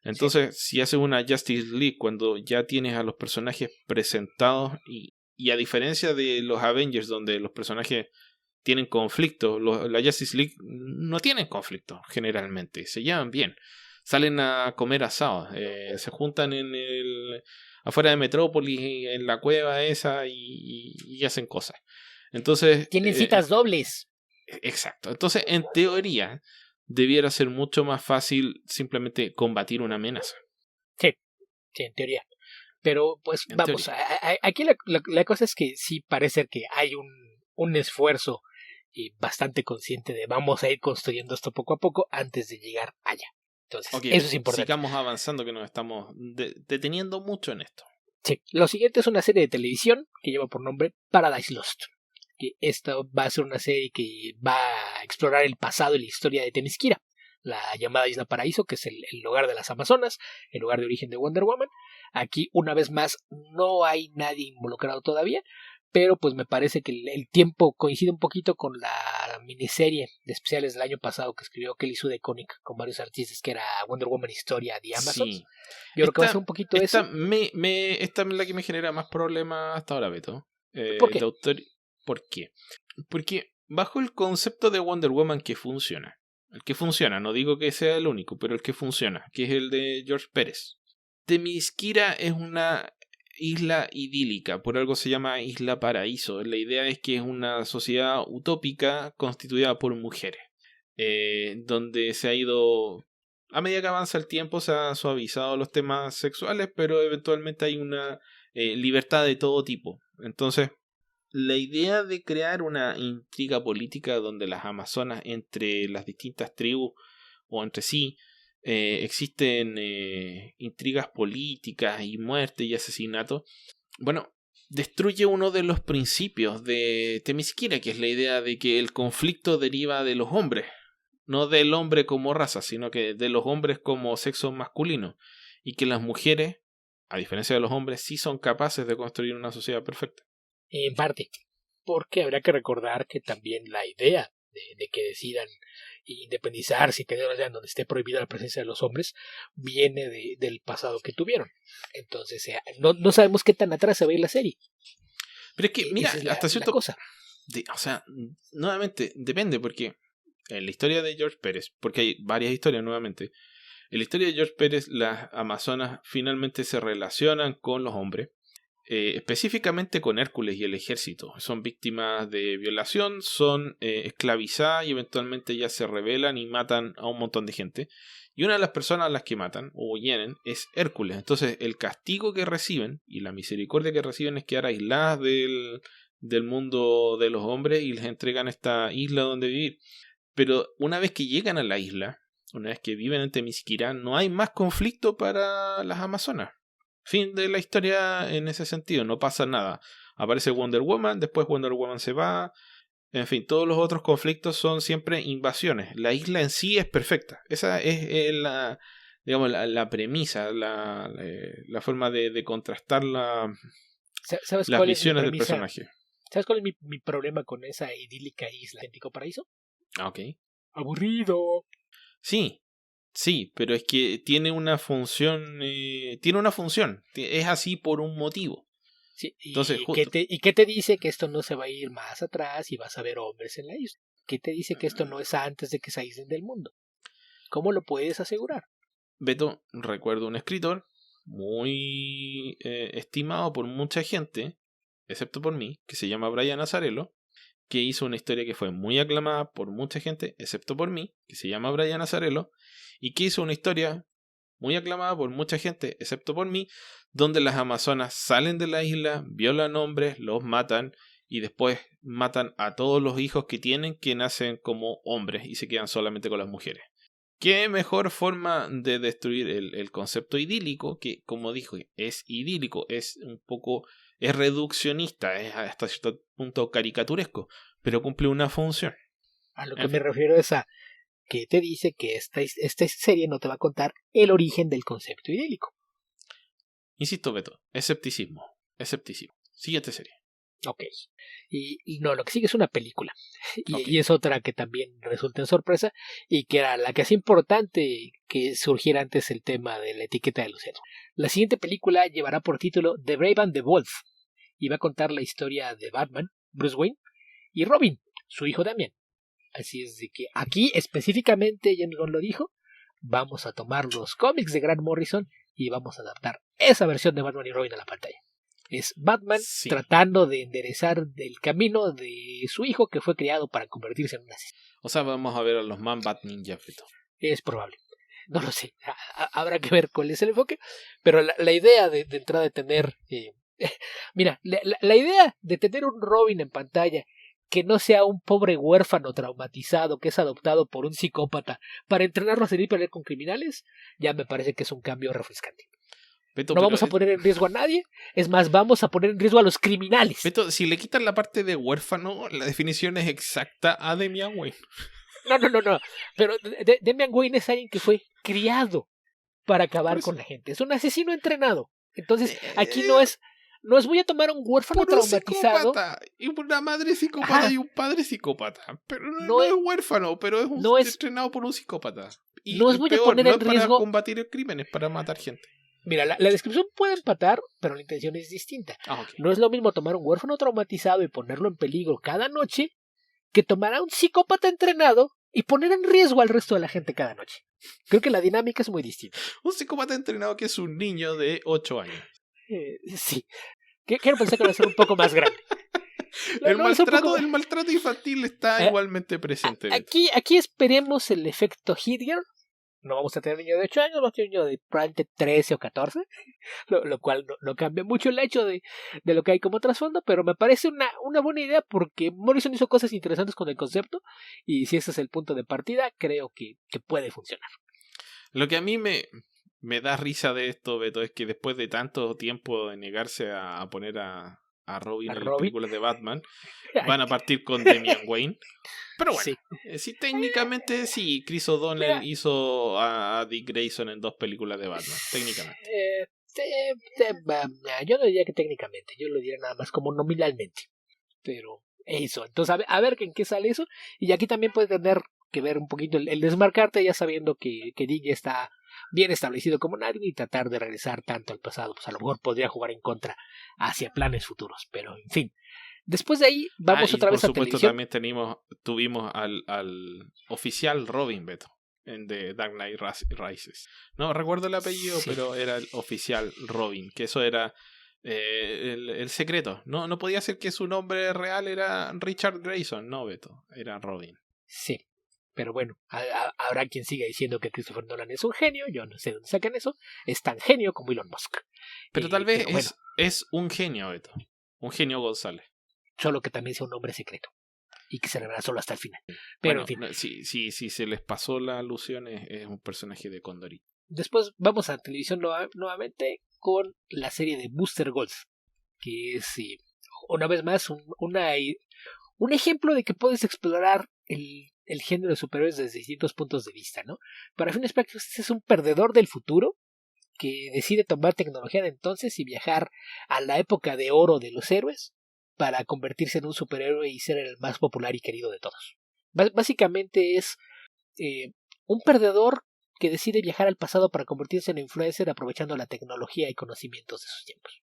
Entonces, si haces una Justice League cuando ya tienes a los personajes presentados y a diferencia de los Avengers donde los personajes tienen conflictos, la Justice League no tienen conflictos generalmente, se llevan bien, salen a comer asado, se juntan afuera de Metrópolis, en la cueva esa y hacen cosas. Entonces tienen citas dobles. Exacto. Entonces, en teoría, debiera ser mucho más fácil simplemente combatir una amenaza. Sí, en teoría. Pero, pues, vamos, aquí la cosa es que sí parece que hay un esfuerzo bastante consciente de vamos a ir construyendo esto poco a poco antes de llegar allá. Entonces, eso es importante. Sigamos avanzando, que nos estamos deteniendo mucho en esto. Sí, lo siguiente es una serie de televisión que lleva por nombre Paradise Lost. Que esta va a ser una serie que va a explorar el pasado y la historia de Themyscira, la llamada Isla Paraíso, que es el lugar de las Amazonas, el lugar de origen de Wonder Woman. Aquí, una vez más, no hay nadie involucrado todavía, pero pues me parece que el tiempo coincide un poquito con la miniserie de especiales del año pasado que escribió Kelly Sue DeConnick con varios artistas, que era Wonder Woman Historia de Amazon. Sí. Yo creo que va a ser un poquito eso. Esta es la que me genera más problemas hasta ahora, Beto. ¿Por qué? ¿Por qué? Porque bajo el concepto de Wonder Woman que funciona, el que funciona, no digo que sea el único, pero el que funciona, que es el de George Pérez. Themyscira es una isla idílica, por algo se llama Isla Paraíso. La idea es que es una sociedad utópica constituida por mujeres, donde se ha ido, a medida que avanza el tiempo, se han suavizado los temas sexuales, pero eventualmente hay una libertad de todo tipo. Entonces, la idea de crear una intriga política donde las amazonas entre las distintas tribus o entre sí existen intrigas políticas y muerte y asesinato, bueno, destruye uno de los principios de Themyscira, que es la idea de que el conflicto deriva de los hombres, no del hombre como raza, sino que de los hombres como sexo masculino, y que las mujeres, a diferencia de los hombres, sí son capaces de construir una sociedad perfecta. En parte, porque habrá que recordar que también la idea de que decidan independizarse y tener una aldea donde esté prohibida la presencia de los hombres viene del pasado que tuvieron. Entonces, no sabemos qué tan atrás se va a ir la serie. Pero es que, mira, es hasta cierto cosa. O sea, nuevamente, depende, porque en la historia de George Pérez, porque hay varias historias nuevamente, en la historia de George Pérez, las amazonas finalmente se relacionan con los hombres, específicamente con Hércules y el ejército. Son víctimas de violación, son esclavizadas y eventualmente ya se rebelan y matan a un montón de gente. Y una de las personas a las que matan o hieren es Hércules. Entonces el castigo que reciben y la misericordia que reciben es quedar aisladas del mundo de los hombres y les entregan esta isla donde vivir. Pero una vez que llegan a la isla, una vez que viven en Themyscira, no hay más conflicto para las amazonas. Fin de la historia en ese sentido, no pasa nada. Aparece Wonder Woman, después Wonder Woman se va. En fin, todos los otros conflictos son siempre invasiones. La isla en sí es perfecta. Esa es la, digamos, la premisa, la forma de contrastar las visiones del personaje. ¿Sabes cuál es mi problema con esa idílica isla en Tico Paraíso? Ok. Aburrido. Sí, pero es que tiene una función. Es así por un motivo. Sí, entonces, ¿y qué te dice que esto no se va a ir más atrás y vas a ver hombres en la isla? ¿Qué te dice que esto no es antes de que se aíslen del mundo? ¿Cómo lo puedes asegurar? Beto, recuerdo un escritor muy estimado por mucha gente, excepto por mí, que se llama Brian Azzarello, que hizo una historia que fue muy aclamada por mucha gente, excepto por mí, que se llama Brian Azzarello, y que hizo una historia muy aclamada por mucha gente, excepto por mí, donde las amazonas salen de la isla, violan hombres, los matan, y después matan a todos los hijos que tienen, que nacen como hombres, y se quedan solamente con las mujeres. ¿Qué mejor forma de destruir el concepto idílico, que como dije, es idílico, es reduccionista, es hasta cierto punto caricaturesco, pero cumple una función? A lo que me refiero es a que te dice que esta serie no te va a contar el origen del concepto idílico. Insisto, Beto, escepticismo. Siguiente serie. Ok. Y no, lo que sigue es una película. Y es otra que también resulta en sorpresa y que era la que es importante que surgiera antes el tema de la etiqueta de los héroes. La siguiente película llevará por título The Brave and the Bold y va a contar la historia de Batman, Bruce Wayne y Robin, su hijo Damian. Así es de que aquí específicamente, James Gunn lo dijo, vamos a tomar los cómics de Grant Morrison y vamos a adaptar esa versión de Batman y Robin a la pantalla. Es Batman tratando de enderezar el camino de su hijo que fue criado para convertirse en un asesino. O sea, vamos a ver a los Man-Bat Ninja, Beto. Es probable. No lo sé. Habrá que ver cuál es el enfoque. Pero la idea de entrada de tener... mira, la idea de tener un Robin en pantalla que no sea un pobre huérfano traumatizado que es adoptado por un psicópata para entrenarlo a salir a pelear con criminales, ya me parece que es un cambio refrescante. Beto, no vamos a poner en riesgo a nadie, es más, vamos a poner en riesgo a los criminales. Beto, si le quitan la parte de huérfano, la definición es exacta a Damian Wayne. No, pero Damian Wayne es alguien que fue criado para acabar con la gente, es un asesino entrenado. Entonces, aquí no es voy a tomar a un huérfano traumatizado. Y una madre psicópata y un padre psicópata. Pero no es huérfano, pero es entrenado por un psicópata. Y no es voy a poner en riesgo para combatir el crimen, es para matar gente. Mira, la descripción puede empatar, pero la intención es distinta. Okay. No es lo mismo tomar a un huérfano traumatizado y ponerlo en peligro cada noche que tomar a un psicópata entrenado y poner en riesgo al resto de la gente cada noche. Creo que la dinámica es muy distinta. Un psicópata entrenado que es un niño de 8 años. Sí. Quiero pensar que va a ser un poco más grande. El maltrato infantil está igualmente presente. Aquí esperemos el efecto Hit Girl no vamos a tener un niño de 8 años, vamos a tener un niño de probablemente 13 o 14, lo cual no cambia mucho el hecho de lo que hay como trasfondo, pero me parece una buena idea porque Morrison hizo cosas interesantes con el concepto y si ese es el punto de partida, creo que puede funcionar. Lo que a mí me da risa de esto, Beto, es que después de tanto tiempo de negarse a poner a Robin en las películas de Batman, van a partir con Damian Wayne. Pero bueno, sí, técnicamente sí, Chris O'Donnell hizo a Dick Grayson en 2 películas de Batman, técnicamente. Yo no diría que técnicamente, yo lo diría nada más como nominalmente. Pero eso, entonces a ver en qué sale eso. Y aquí también puede tener que ver un poquito el desmarcarte ya sabiendo que Dick ya está bien establecido como nadie y tratar de regresar tanto al pasado, pues a lo mejor podría jugar en contra hacia planes futuros, pero en fin. Después de ahí vamos otra vez a televisión. Por supuesto también tuvimos al oficial Robin, Beto, en The Dark Knight Rises. No recuerdo el apellido, pero era el oficial Robin, que eso era el secreto. No podía ser que su nombre real era Richard Grayson, no, Beto, era Robin. Sí. Pero bueno, habrá quien siga diciendo que Christopher Nolan es un genio. Yo no sé dónde sacan eso. Es tan genio como Elon Musk. Pero tal vez es un genio, Beto. Un genio González. Solo que también sea un hombre secreto. Y que se revela solo hasta el final. Pero bueno, en fin. Si se les pasó la alusión, es un personaje de Condorito. Después vamos a televisión nuevamente con la serie de Booster Gold. Que es, una vez más, un ejemplo de que puedes explorar el género de superhéroes desde distintos puntos de vista, ¿no? Para fines prácticos, este es un perdedor del futuro que decide tomar tecnología de entonces y viajar a la época de oro de los héroes para convertirse en un superhéroe y ser el más popular y querido de todos. Básicamente es un perdedor que decide viajar al pasado para convertirse en influencer aprovechando la tecnología y conocimientos de sus tiempos.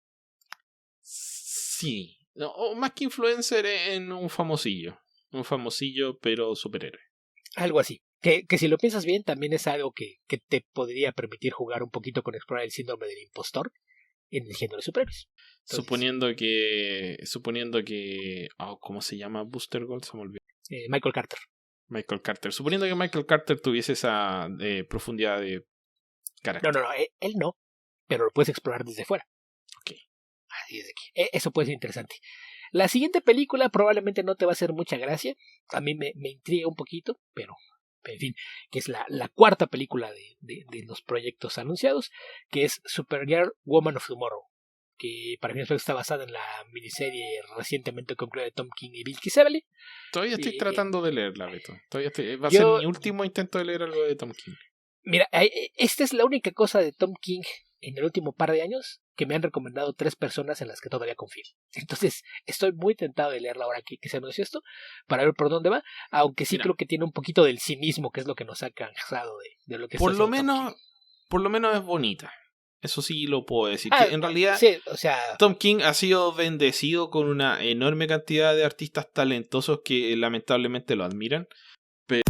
Sí, o más que influencer en un famosillo. Un famosillo, pero superhéroe. Algo así. Que si lo piensas bien, también es algo que te podría permitir jugar un poquito con explorar el síndrome del impostor en el género de superhéroes. Suponiendo que ¿cómo se llama Booster Gold? Se me olvidó. Michael Carter. Suponiendo que Michael Carter tuviese esa profundidad de carácter. No, él no, pero lo puedes explorar desde fuera. Ok. Así es de que eso puede ser interesante. La siguiente película probablemente no te va a hacer mucha gracia. A mí me intriga un poquito, pero en fin, que es la 4ª película de los proyectos anunciados, que es Supergirl Woman of Tomorrow, que para mí está basada en la miniserie recientemente concluida de Tom King y Bill Kisebely. Todavía estoy tratando de leerla, Beto. Va a ser mi último intento de leer algo de Tom King. Mira, esta es la única cosa de Tom King en el último par de años que me han recomendado 3 personas en las que todavía confío. Entonces, estoy muy tentado de leerla ahora que se anunció esto, para ver por dónde va, aunque sí creo que tiene un poquito del cinismo, que es lo que nos ha cansado de lo que por lo menos es bonita. Eso sí lo puedo decir. Que en realidad, sí, o sea, Tom King ha sido bendecido con una enorme cantidad de artistas talentosos que lamentablemente lo admiran. Pero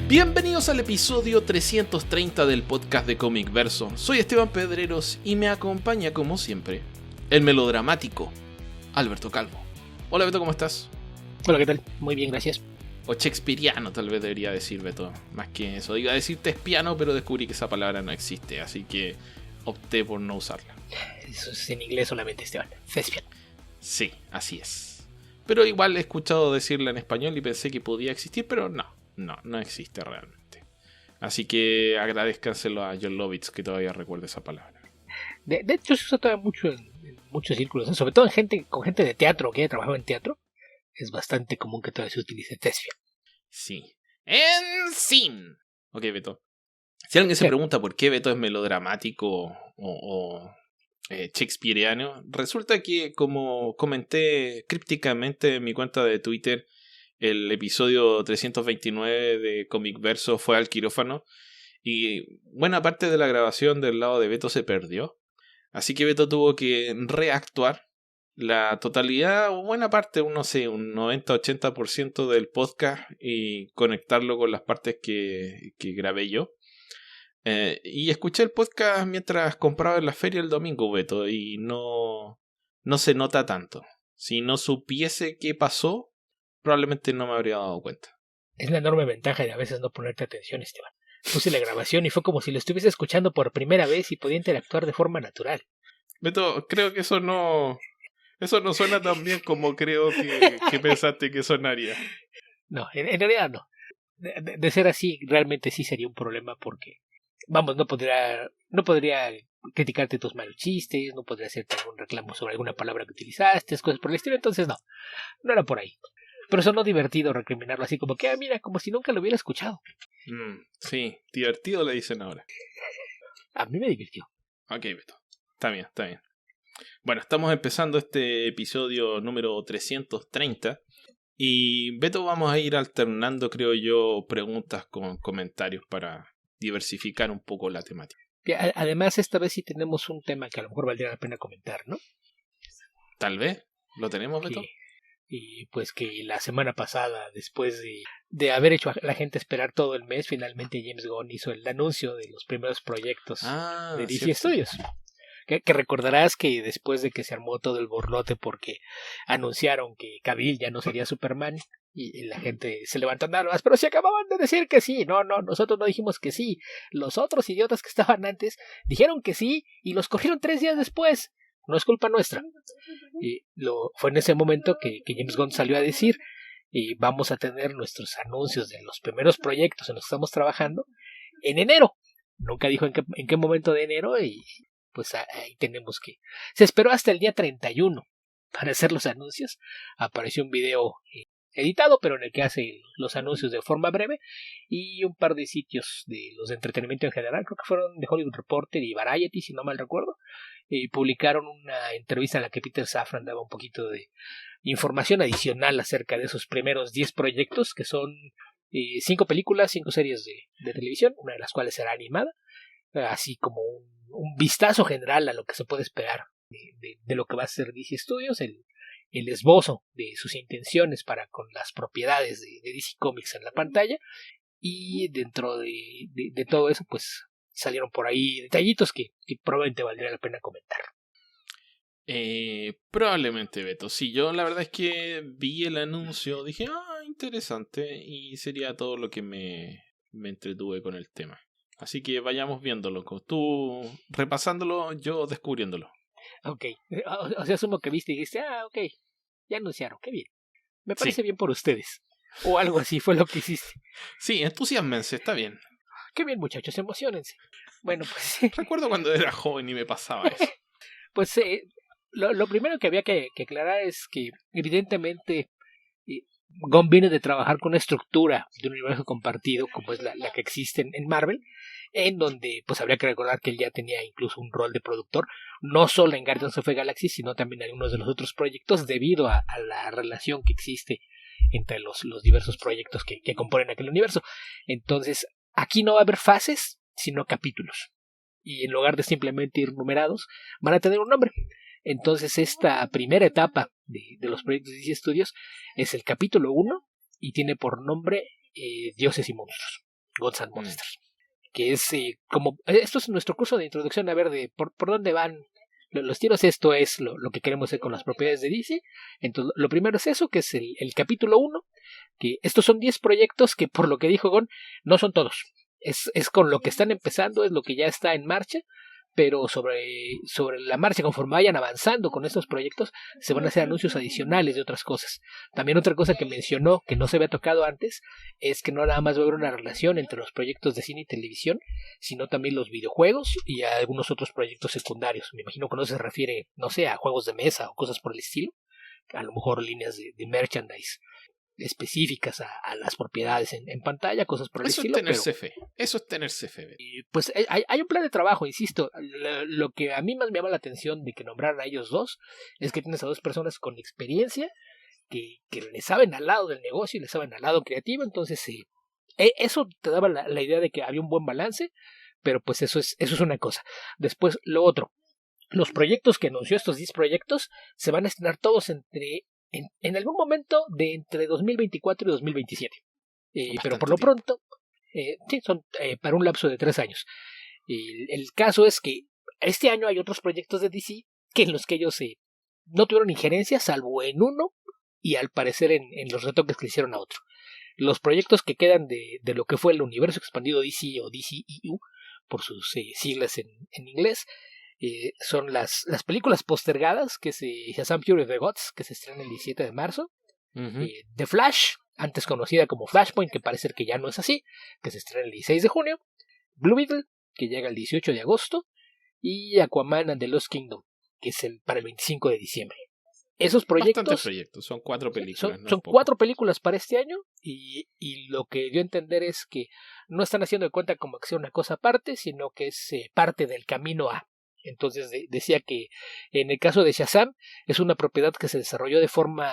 bienvenidos al episodio 330 del podcast de Comic Verso. Soy Esteban Pedreros y me acompaña, como siempre, el melodramático Alberto Calvo. Hola Beto, ¿cómo estás? Hola, ¿qué tal? Muy bien, gracias. O shakespeariano, tal vez debería decir, Beto. Más que eso. Iba a decir tespiano, pero descubrí que esa palabra no existe, así que opté por no usarla. Eso es en inglés solamente, Esteban. Thespian. Sí, así es. Pero igual he escuchado decirla en español y pensé que podía existir, pero no existe realmente. Así que agradezcanselo a John Lovitz que todavía recuerda esa palabra. De hecho, se usa todavía mucho en muchos círculos, sobre todo con gente de teatro que haya trabajado en teatro. Es bastante común que todavía se utilice Thespian. Sí. En fin. Ok, Beto. Si alguien se pregunta por qué Beto es melodramático o shakespeariano, resulta que, como comenté crípticamente en mi cuenta de Twitter, el episodio 329 de Comic Verso fue al quirófano y buena parte de la grabación del lado de Beto se perdió. Así que Beto tuvo que reactuar la totalidad o buena parte, un 90-80% del podcast y conectarlo con las partes que grabé yo. Y escuché el podcast mientras compraba en la feria el domingo, Beto, y no se nota tanto. Si no supiese qué pasó, probablemente no me habría dado cuenta. Es la enorme ventaja de a veces no ponerte atención, Esteban. Puse la grabación y fue como si lo estuviese escuchando por primera vez y podía interactuar de forma natural. Beto, creo que eso no suena tan bien como creo que pensaste que sonaría. No, en realidad no. De ser así, realmente sí sería un problema porque, vamos, no podría criticarte tus malos chistes, no podría hacerte algún reclamo sobre alguna palabra que utilizaste, cosas por el estilo, entonces no era por ahí. Pero sonó divertido recriminarlo así como que, mira, como si nunca lo hubiera escuchado. Sí, divertido le dicen ahora. A mí me divirtió. Ok, Beto, está bien. Bueno, estamos empezando este episodio número 330 y Beto vamos a ir alternando, creo yo, preguntas con comentarios para diversificar un poco la temática. Además, esta vez sí tenemos un tema que a lo mejor valdría la pena comentar, ¿no? Tal vez. ¿Lo tenemos, Beto? Y pues que la semana pasada, después de haber hecho a la gente esperar todo el mes, finalmente James Gunn hizo el anuncio de los primeros proyectos de DC Studios. Que recordarás que después de que se armó todo el borlote porque anunciaron que Cavill ya no sería Superman y la gente se levantó en armas, pero se acababan de decir que sí. No, nosotros no dijimos que sí. Los otros idiotas que estaban antes dijeron que sí y los corrieron 3 días después. No es culpa nuestra. Y fue en ese momento que James Gunn salió a decir vamos a tener nuestros anuncios de los primeros proyectos en los que estamos trabajando en enero. Nunca dijo en qué momento de enero y pues ahí tenemos que... Se esperó hasta el día 31 para hacer los anuncios. Apareció un video editado, pero en el que hace los anuncios de forma breve, y un par de sitios de los de entretenimiento en general, creo que fueron The Hollywood Reporter y Variety, si no mal recuerdo, publicaron una entrevista en la que Peter Safran daba un poquito de información adicional acerca de esos primeros 10 proyectos, que son 5 películas, 5 series de televisión, una de las cuales será animada, así como un vistazo general a lo que se puede esperar de lo que va a ser DC Studios, el esbozo de sus intenciones para con las propiedades de DC Comics en la pantalla, y dentro de todo eso pues salieron por ahí detallitos que probablemente valdría la pena comentar. Probablemente, Beto. Sí, yo la verdad es que vi el anuncio, dije, interesante, y sería todo lo que me entretuve con el tema. Así que vayamos viéndolo, tú repasándolo, yo descubriéndolo. Ok, o sea, asumo que viste y dijiste, ok, ya anunciaron, qué bien. Me parece bien por ustedes. O algo así fue lo que hiciste. Sí, entusiasmense, está bien. Qué bien, muchachos, emociónense. Bueno, pues... Recuerdo cuando era joven y me pasaba eso. Pues lo primero que había que aclarar es que evidentemente Gunn viene de trabajar con una estructura de un universo compartido como es la que existe en Marvel, en donde pues habría que recordar que él ya tenía incluso un rol de productor, no solo en Guardians of the Galaxy, sino también en algunos de los otros proyectos, debido a la relación que existe entre los diversos proyectos que componen aquel universo. Entonces, aquí no va a haber fases, sino capítulos. Y en lugar de simplemente ir numerados, van a tener un nombre. Entonces, esta primera etapa de los proyectos de DC Studios es el capítulo 1 y tiene por nombre Dioses y Monstruos, Gods and Monsters. Que es como... Esto es nuestro curso de introducción a ver de por dónde van los tiros. Esto es lo que queremos hacer con las propiedades de DC. Entonces, lo primero es eso, que es el capítulo 1. Que estos son 10 proyectos que, por lo que dijo Gon, no son todos. Es con lo que están empezando, es lo que ya está en marcha, pero sobre la marcha, conforme vayan avanzando con estos proyectos, se van a hacer anuncios adicionales de otras cosas. También otra cosa que mencionó, que no se había tocado antes, es que no nada más va a haber una relación entre los proyectos de cine y televisión, sino también los videojuegos y algunos otros proyectos secundarios. Me imagino que no se refiere, no sé, a juegos de mesa o cosas por el estilo, a lo mejor líneas de merchandise específicas a las propiedades en pantalla, cosas por el estilo. Eso es tenerse fe. Pues hay un plan de trabajo, insisto. Lo que a mí más me llama la atención de que nombraran a ellos dos es que tienes a dos personas con experiencia que le saben al lado del negocio y le saben al lado creativo. Entonces eso te daba la idea de que había un buen balance, pero pues eso es una cosa. Después, lo otro, los proyectos que anunció, estos 10 proyectos, se van a estrenar todos en algún momento de entre 2024 y 2027. Pero por lo pronto, sí, son para un lapso de 3 años. El caso es que este año hay otros proyectos de DC en los que ellos no tuvieron injerencia salvo en uno y al parecer en los retoques que le hicieron a otro. Los proyectos que quedan de lo que fue el universo expandido DC o DCEU, por sus siglas en inglés, son las películas postergadas, que es Shazam Fury of the Gods, que se estrena el 17 de marzo, The Flash, antes conocida como Flashpoint, que parece que ya no es así, que se estrena el 16 de junio, Blue Beetle, que llega el 18 de agosto, y Aquaman and the Lost Kingdom, que es para el 25 de diciembre. Esos proyectos... Bastantes proyectos, son 4 películas. Son 4 películas para este año y lo que dio a entender es que no están haciendo de cuenta como que sea una cosa aparte, sino que es parte del camino a. Entonces decía que en el caso de Shazam es una propiedad que se desarrolló de forma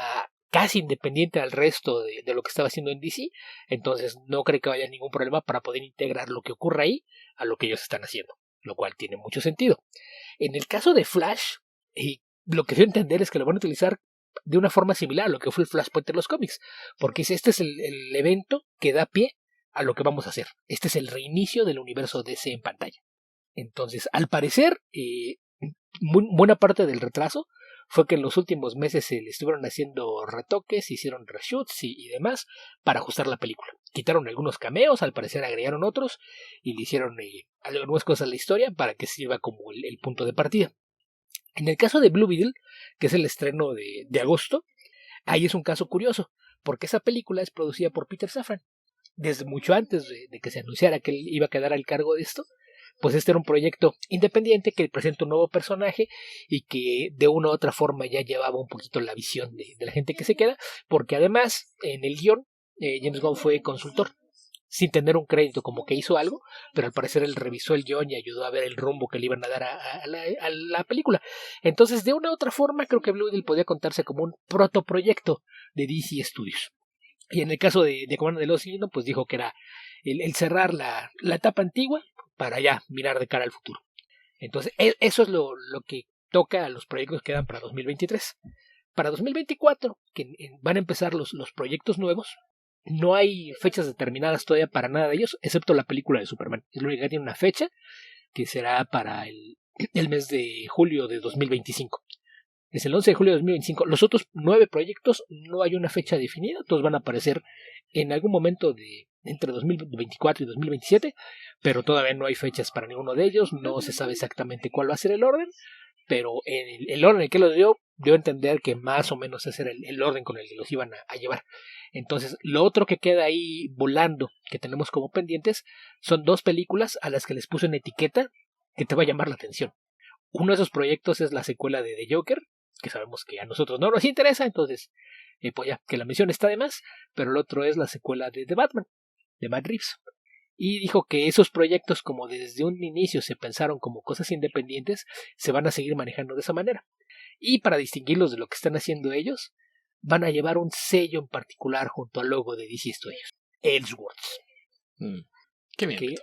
casi independiente al resto de lo que estaba haciendo en DC, entonces no cree que haya ningún problema para poder integrar lo que ocurra ahí a lo que ellos están haciendo, lo cual tiene mucho sentido. En el caso de Flash, lo que dio a entender es que lo van a utilizar de una forma similar a lo que fue el Flashpoint de los cómics, porque este es el evento que da pie a lo que vamos a hacer. Este es el reinicio del universo DC en pantalla. Entonces, al parecer, buena parte del retraso fue que en los últimos meses se le estuvieron haciendo retoques, hicieron reshoots y demás para ajustar la película. Quitaron algunos cameos, al parecer agregaron otros y le hicieron algunas cosas a la historia para que sirva como el punto de partida. En el caso de Blue Beetle, que es el estreno de agosto, ahí es un caso curioso, porque esa película es producida por Peter Safran. Desde mucho antes de que se anunciara que él iba a quedar al cargo de esto, pues este era un proyecto independiente que presenta un nuevo personaje y que de una u otra forma ya llevaba un poquito la visión de la gente que se queda, porque además en el guión James Gunn fue consultor, sin tener un crédito, como que hizo algo, pero al parecer él revisó el guión y ayudó a ver el rumbo que le iban a dar a la película. Entonces, de una u otra forma, creo que Blue Beetle podía contarse como un protoproyecto de DC Studios. Y en el caso de Aquaman de Lost Kingdom, pues dijo que era el cerrar la etapa antigua para ya mirar de cara al futuro. Entonces, eso es lo que toca a los proyectos que quedan para 2023. Para 2024, que van a empezar los proyectos nuevos, no hay fechas determinadas todavía para nada de ellos, excepto la película de Superman. Es la única que tiene una fecha, que será para el mes de julio de 2025. Es el 11 de julio de 2025. Los otros 9 proyectos no hay una fecha definida, todos van a aparecer en algún momento entre 2024 y 2027, pero todavía no hay fechas para ninguno de ellos, no se sabe exactamente cuál va a ser el orden, pero el orden en el que los dio a entender que más o menos ese era el orden con el que los iban a llevar. Entonces, lo otro que queda ahí volando, que tenemos como pendientes, son 2 películas a las que les puse una etiqueta que te va a llamar la atención. Uno de esos proyectos es la secuela de The Joker, que sabemos que a nosotros no nos interesa, entonces, pues ya, que la mención está de más, pero el otro es la secuela de The Batman, de Matt Reeves. Y dijo que esos proyectos, como desde un inicio se pensaron como cosas independientes, se van a seguir manejando de esa manera. Y para distinguirlos de lo que están haciendo ellos, van a llevar un sello en particular junto al logo de DC Studios, Elseworlds. Qué bien. Que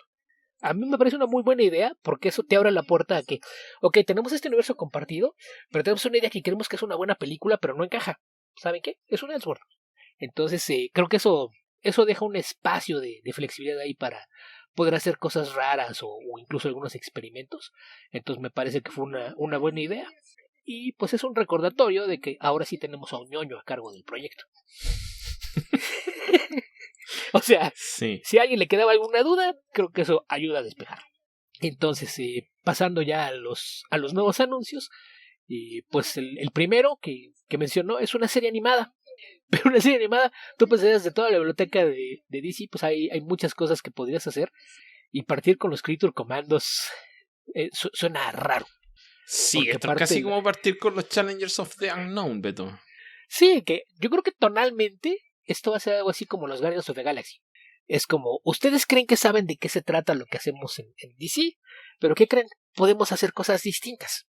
a mí me parece una muy buena idea, porque eso te abre la puerta a que, ok, tenemos este universo compartido, pero tenemos una idea que creemos que es una buena película, pero no encaja. ¿Saben qué? Es un Elseworlds. Entonces, creo que eso deja un espacio de flexibilidad ahí para poder hacer cosas raras o incluso algunos experimentos. Entonces me parece que fue una buena idea. Y pues es un recordatorio de que ahora sí tenemos a un ñoño a cargo del proyecto. O sea, sí. Si a alguien le quedaba alguna duda, creo que eso ayuda a despejar. Entonces, pasando ya a los nuevos anuncios, pues el primero que mencionó es una serie animada. Pero una serie animada, tú pensarías de toda la biblioteca de DC, pues hay muchas cosas que podrías hacer. Y partir con los Creature Commandos suena raro. Sí, esto es casi como partir con los Challengers of the Unknown, Beto. Sí, que yo creo que tonalmente esto va a ser algo así como los Guardians of the Galaxy. Es como, ustedes creen que saben de qué se trata lo que hacemos en DC, pero ¿qué creen? Podemos hacer cosas distintas.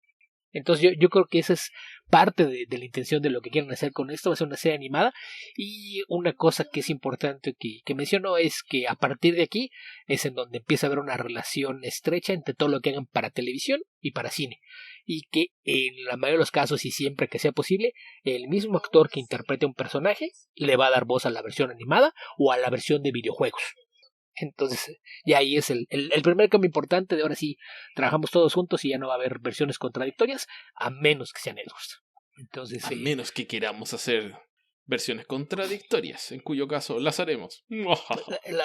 Entonces yo creo que esa es parte de la intención de lo que quieren hacer con esto. Va a ser una serie animada. Y una cosa que es importante que menciono es que a partir de aquí es en donde empieza a haber una relación estrecha entre todo lo que hagan para televisión y para cine. Y que en la mayoría de los casos y siempre que sea posible, el mismo actor que interprete un personaje le va a dar voz a la versión animada o a la versión de videojuegos. Entonces, ya ahí es el primer cambio importante de ahora sí trabajamos todos juntos y ya no va a haber versiones contradictorias, a menos que sean Elseworlds. Entonces, a menos que queramos hacer versiones contradictorias, en cuyo caso las haremos.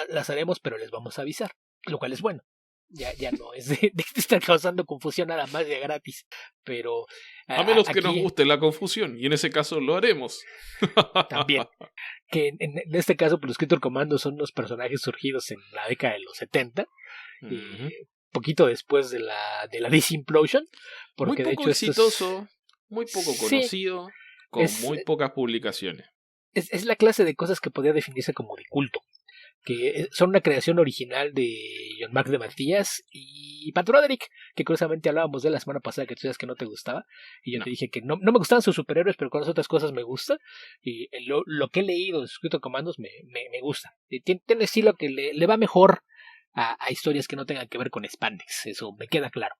Las haremos, pero les vamos a avisar, lo cual es bueno. Ya no es de estar causando confusión nada más de gratis. Pero a menos que nos guste la confusión, y en ese caso lo haremos. También. Que en este caso, pues, los Creature Commandos son unos personajes surgidos en la década de los 70. Poquito después de la DC Implosion. Porque muy poco de hecho exitoso, muy poco conocido, con muy pocas publicaciones. Es la clase de cosas que podría definirse como de culto. Que son una creación original de John Mark de Matías y Pat Broderick, que curiosamente hablábamos de la semana pasada, que tú sabes que no te gustaba, y yo te dije que no me gustaban sus superhéroes, pero con las otras cosas me gusta, y lo que he leído de sus Creature Commandos me gusta. Tiene estilo que le va mejor a historias que no tengan que ver con spandex, eso me queda claro.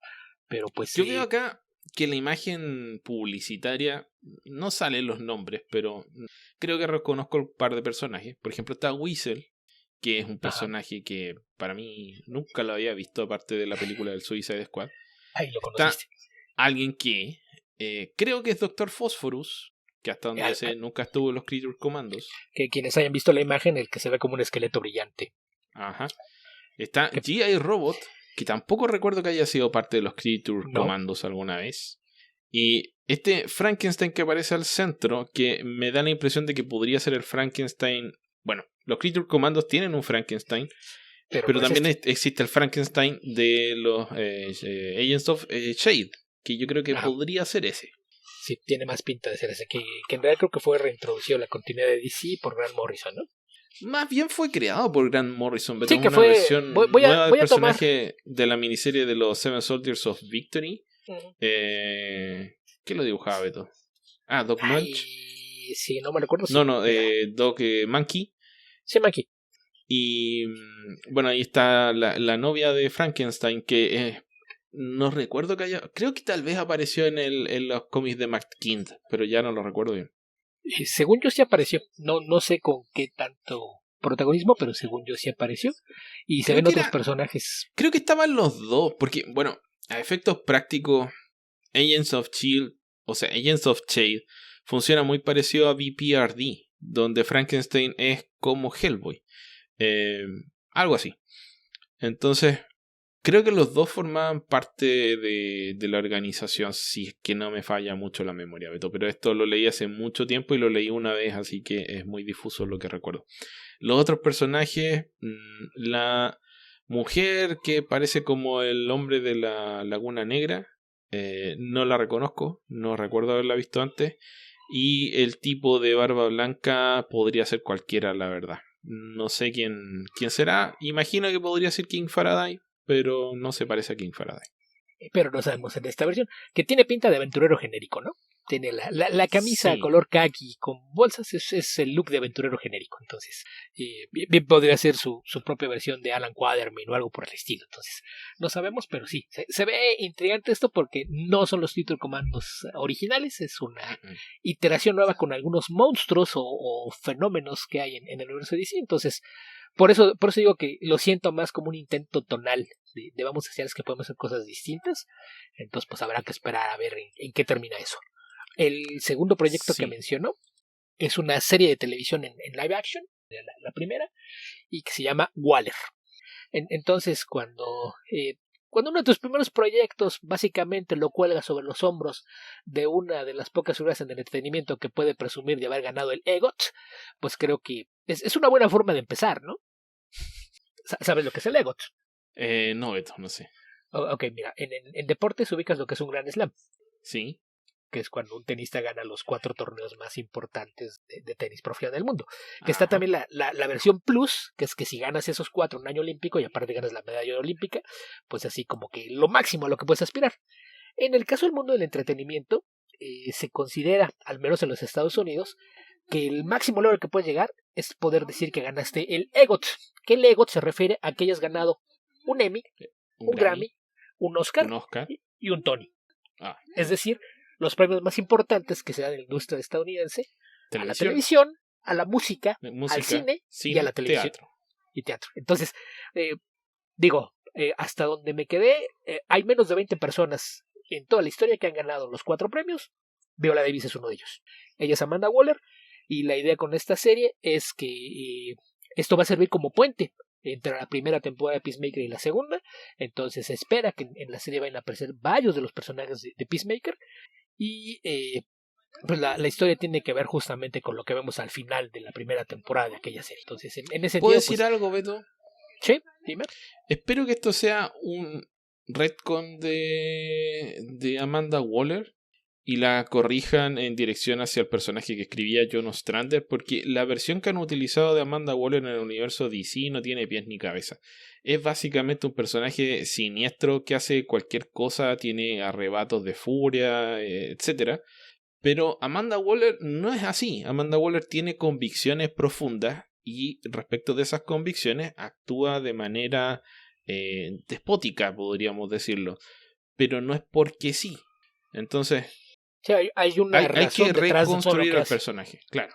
Pero pues yo veo acá que la imagen publicitaria no salen los nombres, pero creo que reconozco un par de personajes. Por ejemplo, está Weasel, que es un personaje que para mí nunca lo había visto, aparte de la película del Suicide Squad. Ahí lo conociste. Está alguien que creo que es Dr. Phosphorus, que hasta donde sé nunca estuvo en los Creature Commandos. Que quienes hayan visto la imagen, el que se ve como un esqueleto brillante. Ajá. Está G.I. Robot, que tampoco recuerdo que haya sido parte de los Creature Commandos alguna vez. Y este Frankenstein que aparece al centro, que me da la impresión de que podría ser el Frankenstein. Bueno, los Creature Commandos tienen un Frankenstein, pero también existe el Frankenstein de los Agents of Shade, que yo creo que podría ser ese. Sí, tiene más pinta de ser ese, que en realidad creo que fue reintroducido a la continuidad de DC por Grant Morrison, ¿no? Más bien fue creado por Grant Morrison, pero sí, es una versión nueva del personaje de la miniserie de los Seven Soldiers of Victory. ¿Qué lo dibujaba, Beto? Doc Munch. Sí, no me recuerdo. Doc Monkey. Sí, Monkey. Y bueno, ahí está la novia de Frankenstein, que no recuerdo que haya. Creo que tal vez apareció en los cómics de Matt Kindt, pero ya no lo recuerdo bien. Según yo sí apareció. No sé con qué tanto protagonismo, pero según yo sí apareció. Y se ven otros personajes. Creo que estaban los dos, porque, bueno, a efectos prácticos, Agents of Shield, o sea, Agents of Shade, funciona muy parecido a BPRD, donde Frankenstein es como Hellboy. Algo así. Entonces, creo que los dos formaban parte de la organización, si es que no me falla mucho la memoria, Beto. Pero esto lo leí hace mucho tiempo y lo leí una vez, así que es muy difuso lo que recuerdo. Los otros personajes, la mujer que parece como el hombre de la Laguna Negra, no la reconozco, no recuerdo haberla visto antes. Y el tipo de barba blanca podría ser cualquiera, la verdad. No sé quién será. Imagino que podría ser King Faraday, pero no se parece a King Faraday. Pero no sabemos en esta versión, que tiene pinta de aventurero genérico, ¿no? Tiene la camisa color khaki con bolsas, es el look de aventurero genérico. Entonces, bien podría ser su propia versión de Alan Quatermain o algo por el estilo. Entonces, no sabemos, pero sí, se ve intrigante esto porque no son los Creature Commandos originales, es una iteración nueva con algunos monstruos o fenómenos que hay en el universo de DC. Entonces, por eso digo que lo siento más como un intento tonal de vamos a hacer que podemos hacer cosas distintas. Entonces, pues habrá que esperar a ver en qué termina eso. El segundo proyecto que mencionó es una serie de televisión en live action, la primera, y que se llama Waller. Entonces, cuando uno de tus primeros proyectos básicamente lo cuelga sobre los hombros de una de las pocas figuras en el entretenimiento que puede presumir de haber ganado el EGOT, pues creo que es una buena forma de empezar, ¿no? ¿Sabes lo que es el EGOT? No, Beto, no sé. Ok, mira, en deportes ubicas lo que es un Grand Slam. Sí. Que es cuando un tenista gana los 4 torneos más importantes de tenis profesional del mundo. Que está también la versión plus, que es que si ganas esos 4 en un año olímpico y aparte ganas la medalla olímpica, pues así como que lo máximo a lo que puedes aspirar. En el caso del mundo del entretenimiento, se considera, al menos en los Estados Unidos, que el máximo logro que puedes llegar es poder decir que ganaste el EGOT. Que el EGOT se refiere a que hayas ganado un Emmy, un Grammy, un Oscar y un Tony. Es decir, los premios más importantes que se dan en la industria estadounidense, a la televisión, a la música, al cine y a la televisión y teatro. Entonces, hasta donde me quedé, hay menos de 20 personas en toda la historia que han ganado los 4 premios Viola Davis es uno de ellos. Ella es Amanda Waller y la idea con esta serie es que esto va a servir como puente entre la primera temporada de Peacemaker y la segunda. Entonces se espera que en la serie vayan a aparecer varios de los personajes de Peacemaker y pues la historia tiene que ver justamente con lo que vemos al final de la primera temporada de aquella serie. Entonces, en ese sentido, ¿puedo decir algo, Beto? Sí, dime. Espero que esto sea un retcon de Amanda Waller y la corrijan en dirección hacia el personaje que escribía John Ostrander, porque la versión que han utilizado de Amanda Waller en el universo DC no tiene pies ni cabeza. Es básicamente un personaje siniestro que hace cualquier cosa, tiene arrebatos de furia, etc. Pero Amanda Waller no es así. Amanda Waller tiene convicciones profundas y respecto de esas convicciones actúa de manera despótica, podríamos decirlo. Pero no es porque sí. Entonces, sí, hay una hay que reconstruir el personaje, claro.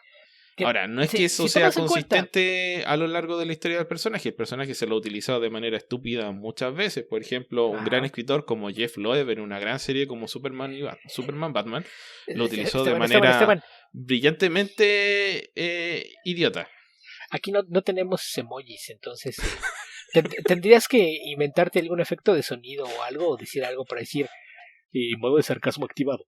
Ahora, no es que eso sea consistente a lo largo de la historia del personaje. El personaje se lo ha utilizado de manera estúpida muchas veces. Por ejemplo, un gran escritor como Jeff Loeb en una gran serie como Superman Batman lo utilizó de manera brillantemente idiota. Aquí no tenemos emojis, entonces tendrías que inventarte algún efecto de sonido o algo, o decir algo para decir modo de sarcasmo activado.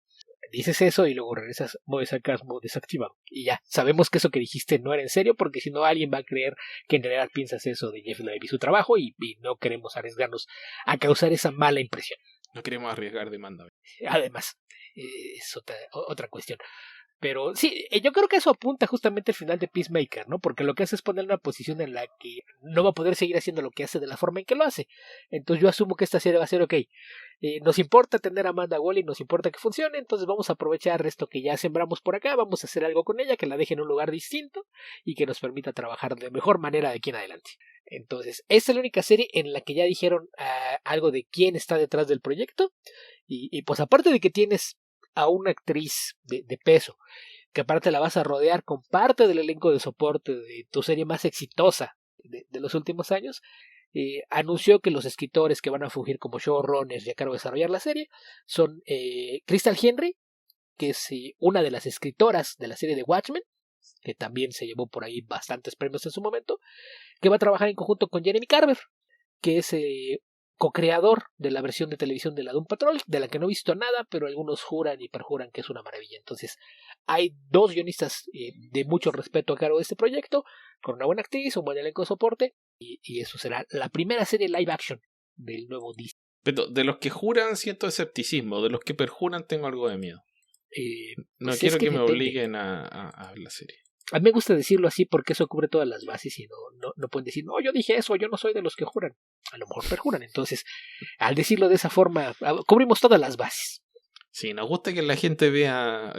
Dices eso y luego regresas modo de sarcasmo desactivado. Y ya, sabemos que eso que dijiste no era en serio, porque si no alguien va a creer que en realidad piensas eso de Jeff Loeb y su trabajo y no queremos arriesgarnos a causar esa mala impresión. No queremos arriesgar demanda. Además, es otra cuestión. Pero sí, yo creo que eso apunta justamente al final de Peacemaker, ¿no? Porque lo que hace es poner una posición en la que no va a poder seguir haciendo lo que hace de la forma en que lo hace. Entonces yo asumo que esta serie va a ser ok. Nos importa tener a Amanda Waller, nos importa que funcione, entonces vamos a aprovechar esto que ya sembramos por acá, vamos a hacer algo con ella, que la deje en un lugar distinto y que nos permita trabajar de mejor manera de aquí en adelante. Entonces, esta es la única serie en la que ya dijeron algo de quién está detrás del proyecto. Y pues aparte de que tienes a una actriz de peso, que aparte la vas a rodear con parte del elenco de soporte de tu serie más exitosa de los últimos años, anunció que los escritores que van a fungir como showrunners y a cargo de desarrollar la serie son Crystal Henry, que es una de las escritoras de la serie de Watchmen, que también se llevó por ahí bastantes premios en su momento, que va a trabajar en conjunto con Jeremy Carver, que es co-creador de la versión de televisión de la Doom Patrol, de la que no he visto nada, pero algunos juran y perjuran que es una maravilla. Entonces, hay dos guionistas de mucho respeto a cargo de este proyecto, con una buena actriz, un buen elenco de soporte, y eso será la primera serie live action del nuevo Disney. Pero de los que juran siento escepticismo, de los que perjuran tengo algo de miedo. No pues quiero que me obliguen a ver la serie. A mí me gusta decirlo así porque eso cubre todas las bases y no pueden decir, no, yo dije eso, yo no soy de los que juran. A lo mejor perjuran. Entonces, al decirlo de esa forma, cubrimos todas las bases. Sí, nos gusta que la gente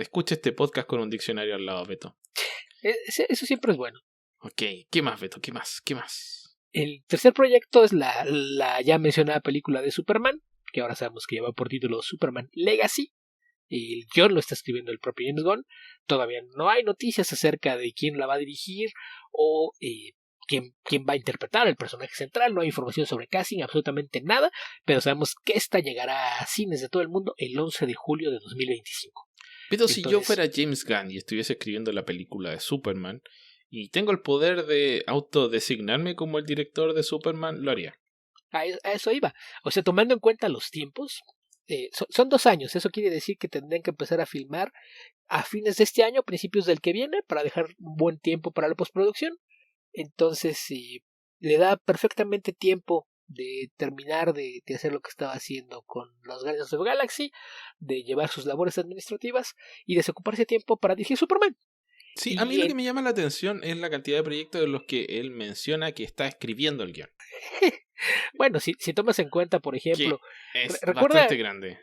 escuche este podcast con un diccionario al lado, Beto. Eso siempre es bueno. Ok, ¿qué más, Beto? ¿Qué más? El tercer proyecto es la ya mencionada película de Superman, que ahora sabemos que lleva por título Superman Legacy. El guión lo está escribiendo el propio James Gunn. Todavía no hay noticias acerca de quién la va a dirigir o quién va a interpretar el personaje central. No hay información sobre casting, absolutamente nada, pero sabemos que esta llegará a cines de todo el mundo el 11 de julio de 2025. Pero si yo fuera James Gunn y estuviese escribiendo la película de Superman y tengo el poder de autodesignarme como el director de Superman, lo haría. A eso iba. O sea, tomando en cuenta los tiempos, son 2 años. Eso quiere decir que tendrán que empezar a filmar a fines de este año, principios del que viene, para dejar un buen tiempo para la postproducción. Entonces, le da perfectamente tiempo de terminar de hacer lo que estaba haciendo con los Guardians of the Galaxy, de llevar sus labores administrativas y desocuparse tiempo para dirigir Superman. Sí, a mí lo que me llama la atención es la cantidad de proyectos de los que él menciona que está escribiendo el guión. Bueno, si tomas en cuenta, por ejemplo, que es bastante grande.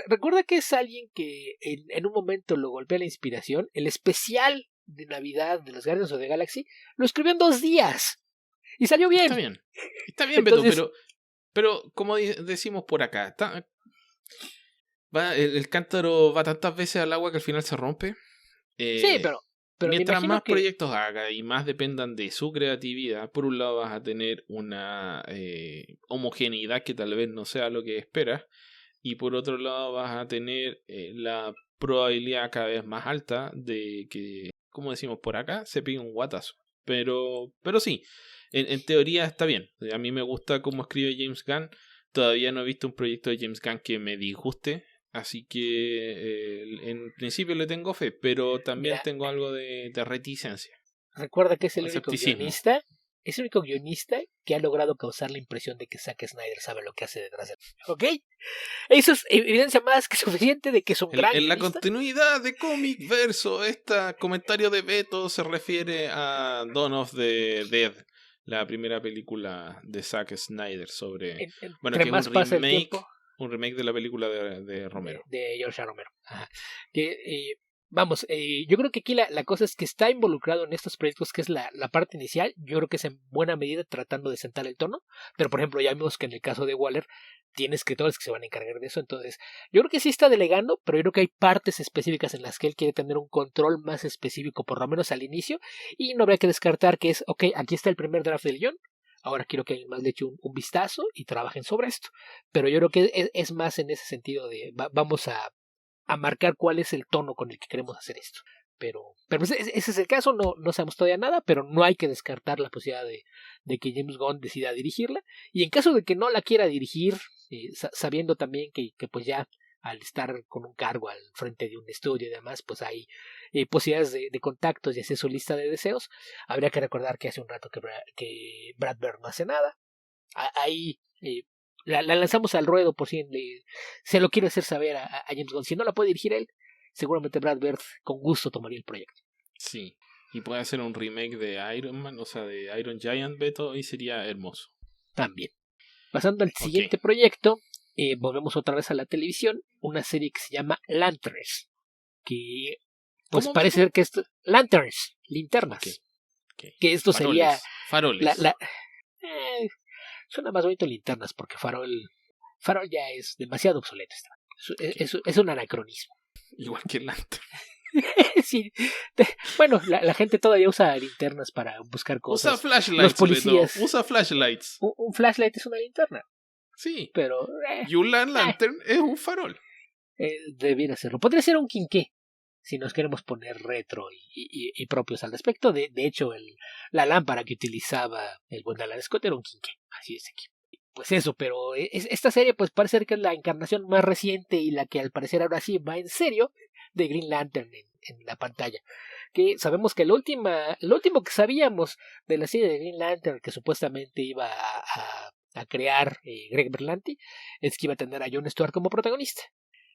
Recuerda que es alguien que en un momento lo golpea la inspiración. El especial de Navidad de los Guardians of the Galaxy lo escribió en 2 días y salió bien. Está bien, entonces, pero como decimos por acá, el cántaro va tantas veces al agua que al final se rompe. Sí, pero mientras más proyectos haga y más dependan de su creatividad, por un lado vas a tener una homogeneidad que tal vez no sea lo que esperas, y por otro lado vas a tener la probabilidad cada vez más alta de que, como decimos por acá, se pegue un guatazo. Pero sí, en teoría está bien. A mí me gusta cómo escribe James Gunn. Todavía no he visto un proyecto de James Gunn que me disguste. Así que en principio le tengo fe, pero también tengo algo de reticencia. Recuerda que es el único guionista. Es el único guionista que ha logrado causar la impresión de que Zack Snyder sabe lo que hace detrás de él. ¿Ok? Eso es evidencia más que suficiente de que es un gran guionista. En la continuidad de Comic Verso, este comentario de Beto se refiere a Dawn of the Dead, la primera película de Zack Snyder sobre... bueno, que es un remake de la película de Romero. De George Romero. Ajá. Vamos, yo creo que aquí la cosa es que está involucrado en estos proyectos, que es la parte inicial. Yo creo que es en buena medida tratando de sentar el tono. Pero, por ejemplo, ya vimos que en el caso de Waller tiene escritores que se van a encargar de eso. Entonces, yo creo que sí está delegando, pero yo creo que hay partes específicas en las que él quiere tener un control más específico, por lo menos al inicio. Y no habría que descartar que es, ok, aquí está el primer draft del guión. Ahora quiero que alguien más le eche un vistazo y trabajen sobre esto. Pero yo creo que es más en ese sentido de vamos a marcar cuál es el tono con el que queremos hacer esto. Pero pues ese es el caso, no sabemos todavía nada, pero no hay que descartar la posibilidad de que James Gunn decida dirigirla. Y en caso de que no la quiera dirigir, sabiendo también que pues ya al estar con un cargo al frente de un estudio y demás, pues hay posibilidades de contactos y hacer su lista de deseos. Habría que recordar que hace un rato que Brad Bird no hace nada. Ahí la lanzamos al ruedo por si se lo quiere hacer saber a James Gunn. Si no la puede dirigir él, seguramente Brad Bird con gusto tomaría el proyecto. Sí, y puede hacer un remake de Iron Man, o sea, de Iron Giant, Beto, y sería hermoso. También. Pasando al siguiente proyecto, volvemos otra vez a la televisión, una serie que se llama Lanterns, que pues parece ser que esto... Lanterns, linternas. Okay. Que esto sería... Faroles. Suena más bonito linternas, porque farol ya es demasiado obsoleto. Es un anacronismo. Igual que Lantern. Sí. Bueno, la gente todavía usa linternas para buscar cosas. Usa flashlights. Los policías. Usa flashlights. Un flashlight es una linterna. Sí. Pero. Y un lantern es un farol. Debiera serlo. Podría ser un quinqué, si nos queremos poner retro y propios al respecto. De hecho, la lámpara que utilizaba el buen Alan Scott era un quinqué. Así es aquí. Pues eso, pero esta serie pues parece que es la encarnación más reciente y la que al parecer ahora sí va en serio de Green Lantern en la pantalla. Que sabemos que lo último que sabíamos de la serie de Green Lantern que supuestamente iba a crear Greg Berlanti es que iba a tener a Jon Stewart como protagonista.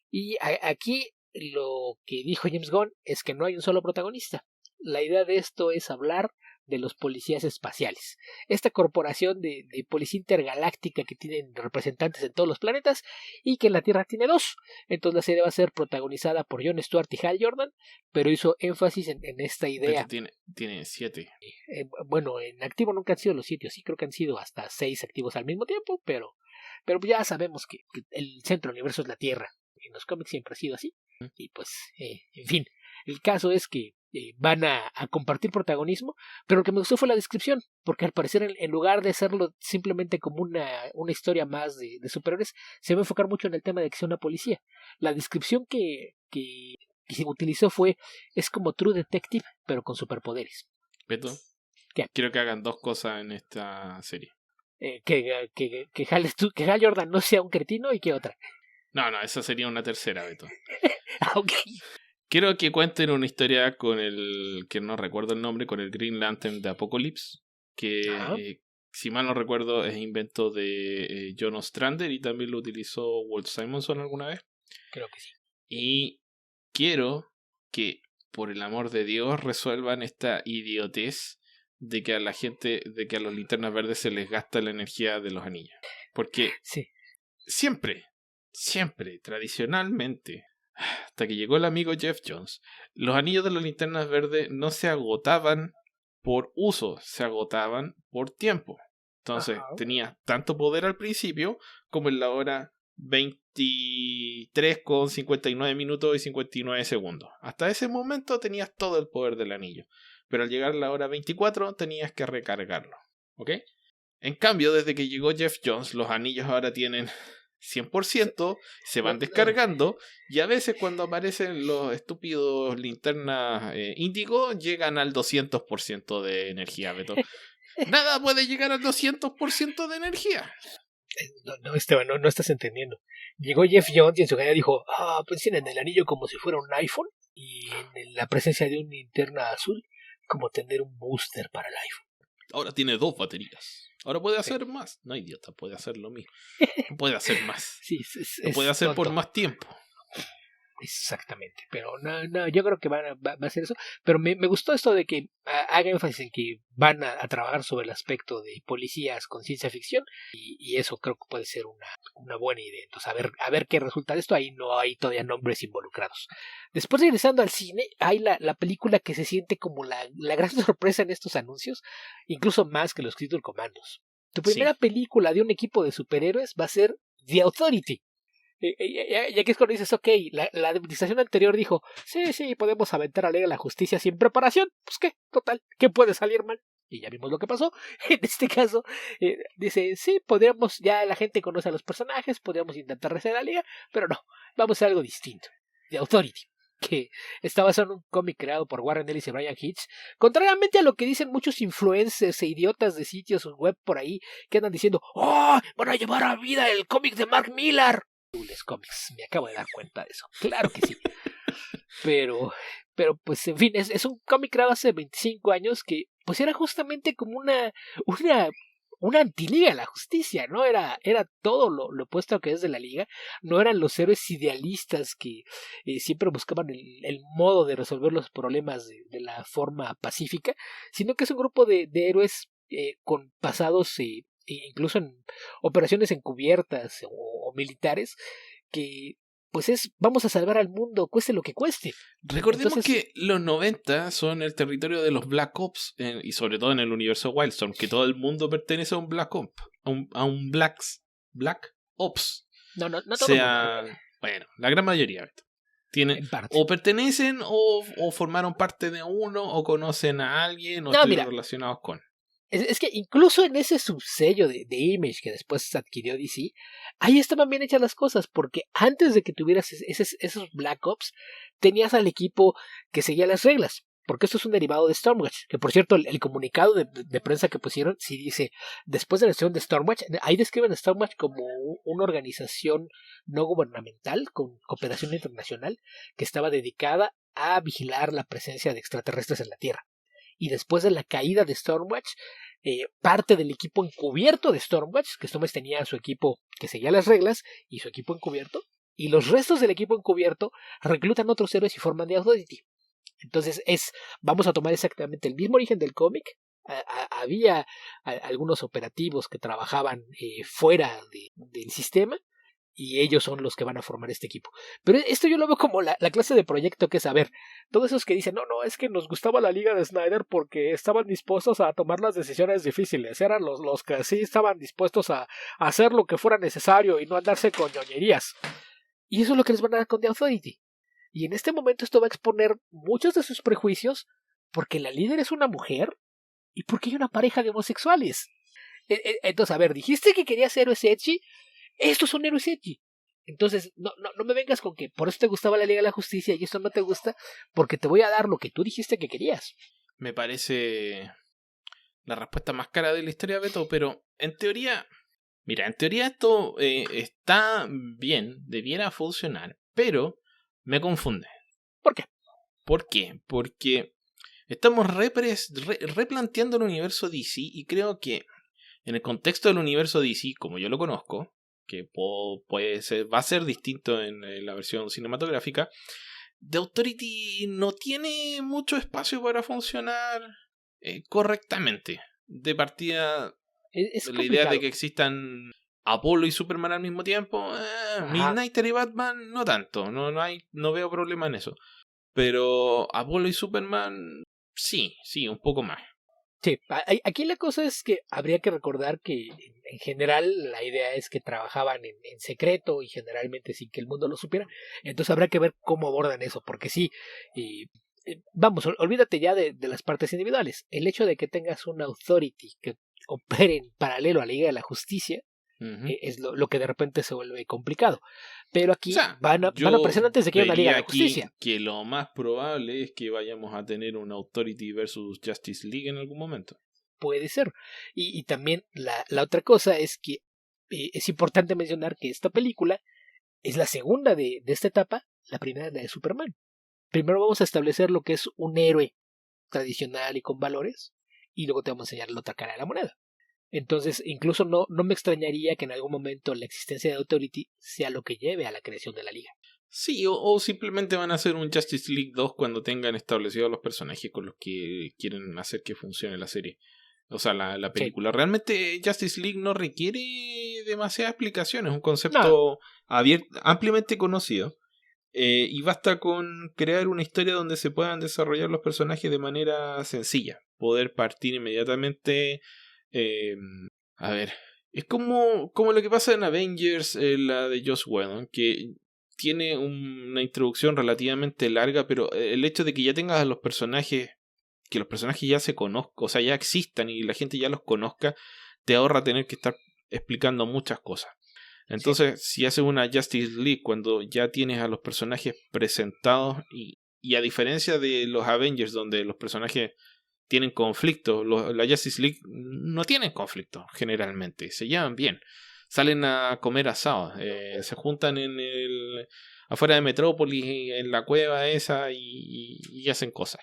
Y aquí lo que dijo James Gunn es que no hay un solo protagonista. La idea de esto es hablar de los policías espaciales. Esta corporación de policía intergaláctica que tienen representantes en todos los planetas y que en la Tierra tiene 2. Entonces la serie va a ser protagonizada por Jon Stewart y Hal Jordan, pero hizo énfasis en esta idea. Pero tiene 7. Bueno, en activo nunca han sido los sitios, sí creo que han sido hasta 6 activos al mismo tiempo, pero ya sabemos que el centro del universo es la Tierra. En los cómics siempre ha sido así. Y pues, en fin, el caso es que van a compartir protagonismo, pero lo que me gustó fue la descripción, porque al parecer en lugar de hacerlo simplemente como una historia más de superhéroes, se va a enfocar mucho en el tema de que sea una policía. La descripción que se utilizó es como True Detective, pero con superpoderes. Beto, ¿qué? Quiero que hagan 2 cosas en esta serie. Que Hal Jordan no sea un cretino y que otra. No, esa sería una tercera, Beto. Ok. Quiero que cuenten una historia con que no recuerdo el nombre, con el Green Lantern de Apocalypse, que si mal no recuerdo es invento de John Ostrander y también lo utilizó Walt Simonson alguna vez. Creo que sí. Y quiero que, por el amor de Dios, resuelvan esta idiotez de que a la gente, de que a los linternas verdes se les gasta la energía de los anillos. Porque siempre, tradicionalmente, hasta que llegó el amigo Jeff Jones, los anillos de las linternas verdes no se agotaban por uso, se agotaban por tiempo. Entonces tenías tanto poder al principio como en la hora 23 con 59 minutos y 59 segundos. Hasta ese momento tenías todo el poder del anillo, pero al llegar a la hora 24 tenías que recargarlo. ¿Ok? En cambio, desde que llegó Jeff Jones, los anillos ahora tienen 100%, se van descargando, y a veces cuando aparecen los estúpidos linternas índigo, llegan al 200% de energía, Beto. Nada puede llegar al 200% de energía. No, Esteban, no estás entendiendo. Llegó Jeff Jones y en su cara dijo, pensen en el anillo como si fuera un iPhone, y en la presencia de una linterna azul como tener un booster para el iPhone. Ahora tiene 2 baterías. Ahora puede hacer más. No, idiota, puede hacer lo mismo. No puede hacer más. Sí, lo puede hacer tonto. Por más tiempo. Exactamente, pero no, yo creo que va a hacer eso, pero me gustó esto de que haga énfasis en que van a trabajar sobre el aspecto de policías con ciencia ficción, y eso creo que puede ser una buena idea. Entonces a ver qué resulta de esto. Ahí no hay todavía nombres involucrados. Después, regresando al cine, hay la película que se siente como la gran sorpresa en estos anuncios, incluso más que los Critical Commandos. Tu primera película de un equipo de superhéroes va a ser The Authority. Ya que es cuando dices, ok, la administración anterior dijo, sí, podemos aventar a Liga de la Justicia sin preparación. Pues qué, total, ¿qué puede salir mal? Y ya vimos lo que pasó. En este caso, dice, sí, podríamos, ya la gente conoce a los personajes, podríamos intentar rehacer la liga, pero no, vamos a hacer algo distinto. The Authority, que está basado en un cómic creado por Warren Ellis y Brian Hitch, contrariamente a lo que dicen muchos influencers e idiotas de sitios web por ahí, que andan diciendo, van a llevar a vida el cómic de Mark Millar. Cómics, me acabo de dar cuenta de eso. Claro que sí. Pero pues en fin, es un cómic creado hace 25 años que pues era justamente como una antiliga de la justicia, ¿no? Era todo lo opuesto a lo que es de la liga. No eran los héroes idealistas que siempre buscaban el modo de resolver los problemas de la forma pacífica, sino que es un grupo de héroes con pasados incluso en operaciones encubiertas o militares, que pues vamos a salvar al mundo, cueste lo que cueste. Recordemos que los 90 son el territorio de los Black Ops, y sobre todo en el universo Wildstorm, que todo el mundo pertenece a un Black Ops, a un Black Ops. No todo sea, el mundo. Bueno, la gran mayoría tienen, o pertenecen o formaron parte de uno, o conocen a alguien, o están relacionados con. Es que incluso en ese subsello de Image que después adquirió DC, ahí estaban bien hechas las cosas, porque antes de que tuvieras esos Black Ops, tenías al equipo que seguía las reglas, porque esto es un derivado de Stormwatch, que por cierto el comunicado de prensa que pusieron sí dice, después de la elección de Stormwatch, ahí describen a Stormwatch como una organización no gubernamental con cooperación internacional que estaba dedicada a vigilar la presencia de extraterrestres en la Tierra. Y después de la caída de Stormwatch, parte del equipo encubierto de Stormwatch, que Stormwatch tenía su equipo que seguía las reglas y su equipo encubierto, y los restos del equipo encubierto reclutan otros héroes y forman The Authority. Entonces vamos a tomar exactamente el mismo origen del cómic. Había algunos operativos que trabajaban fuera del sistema, y ellos son los que van a formar este equipo. Pero esto yo lo veo como la clase de proyecto que es, a ver, todos esos que dicen, no, es que nos gustaba la liga de Snyder porque estaban dispuestos a tomar las decisiones difíciles, eran los que sí estaban dispuestos a hacer lo que fuera necesario y no andarse con ñoñerías. Y eso es lo que les van a dar con The Authority. Y en este momento esto va a exponer muchos de sus prejuicios, porque la líder es una mujer y porque hay una pareja de homosexuales. Entonces, a ver, dijiste que querías héroes edgy. Estos son héroes edgy. Entonces, no me vengas con que por eso te gustaba la Liga de la Justicia y esto no te gusta, porque te voy a dar lo que tú dijiste que querías. Me parece la respuesta más cara de la historia, Beto, pero en teoría esto está bien, debiera funcionar, pero me confunde. ¿Por qué? ¿Por qué? Porque estamos replanteando el universo DC, y creo que en el contexto del universo DC, como yo lo conozco, que va a ser distinto en la versión cinematográfica, The Authority no tiene mucho espacio para funcionar correctamente. De partida, la idea de que existan Apolo y Superman al mismo tiempo, Midnighter y Batman no tanto, no veo problema en eso. Pero Apolo y Superman, sí, un poco más. Sí, aquí la cosa es que habría que recordar que en general la idea es que trabajaban en secreto y generalmente sin que el mundo lo supiera. Entonces habrá que ver cómo abordan eso, porque sí, vamos, olvídate ya de las partes individuales. El hecho de que tengas una Authority que opere en paralelo a la Liga de la Justicia, Es lo que de repente se vuelve complicado. Pero aquí van a aparecer antes de que haya una Liga de la Justicia. Que lo más probable es que vayamos a tener una Authority versus Justice League en algún momento. Puede ser. Y también la otra cosa es que es importante mencionar que esta película es la segunda de esta etapa. La primera es la de Superman. Primero vamos a establecer lo que es un héroe tradicional y con valores, y luego te vamos a enseñar la otra cara de la moneda. Entonces, incluso no me extrañaría que en algún momento la existencia de Authority sea lo que lleve a la creación de la liga. Sí, o simplemente van a hacer un Justice League 2 cuando tengan establecidos los personajes con los que quieren hacer que funcione la serie. O sea, la película. Sí. Realmente Justice League no requiere demasiadas explicaciones. Es un concepto ampliamente conocido. Y basta con crear una historia donde se puedan desarrollar los personajes de manera sencilla. Poder partir inmediatamente. A ver, es como lo que pasa en Avengers, la de Joss Whedon, que tiene una introducción relativamente larga, pero el hecho de que ya tengas a los personajes, que los personajes ya se conozcan, o sea, ya existan y la gente ya los conozca, te ahorra tener que estar explicando muchas cosas. Entonces, si haces una Justice League cuando ya tienes a los personajes presentados y a diferencia de los Avengers donde los personajes tienen conflictos, la Justice League no tienen conflictos generalmente, se llevan bien, salen a comer asado, se juntan afuera de Metrópolis, en la cueva esa y hacen cosas.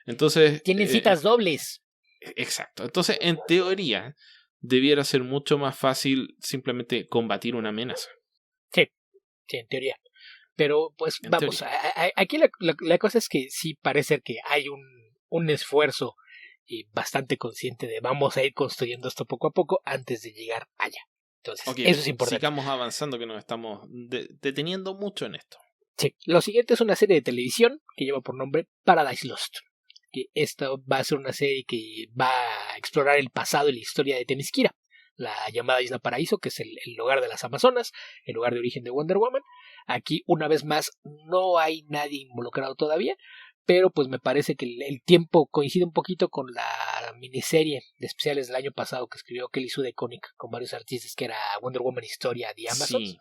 Entonces tienen citas dobles. Exacto. Entonces, en teoría, debiera ser mucho más fácil simplemente combatir una amenaza. Sí, en teoría. Pero pues vamos, aquí la cosa es que sí parece que hay un esfuerzo bastante consciente de vamos a ir construyendo esto poco a poco antes de llegar allá. Entonces, eso es importante. Sigamos avanzando, que nos estamos deteniendo mucho en esto. Sí, lo siguiente es una serie de televisión que lleva por nombre Paradise Lost. Que esta va a ser una serie que va a explorar el pasado y la historia de Themyscira, la llamada Isla Paraíso, que es el lugar de las Amazonas, el lugar de origen de Wonder Woman. Aquí, una vez más, no hay nadie involucrado todavía, pero pues me parece que el tiempo coincide un poquito con la miniserie de especiales del año pasado que escribió Kelly Sue DeConnick con varios artistas, que era Wonder Woman Historia de Amazon. Sí.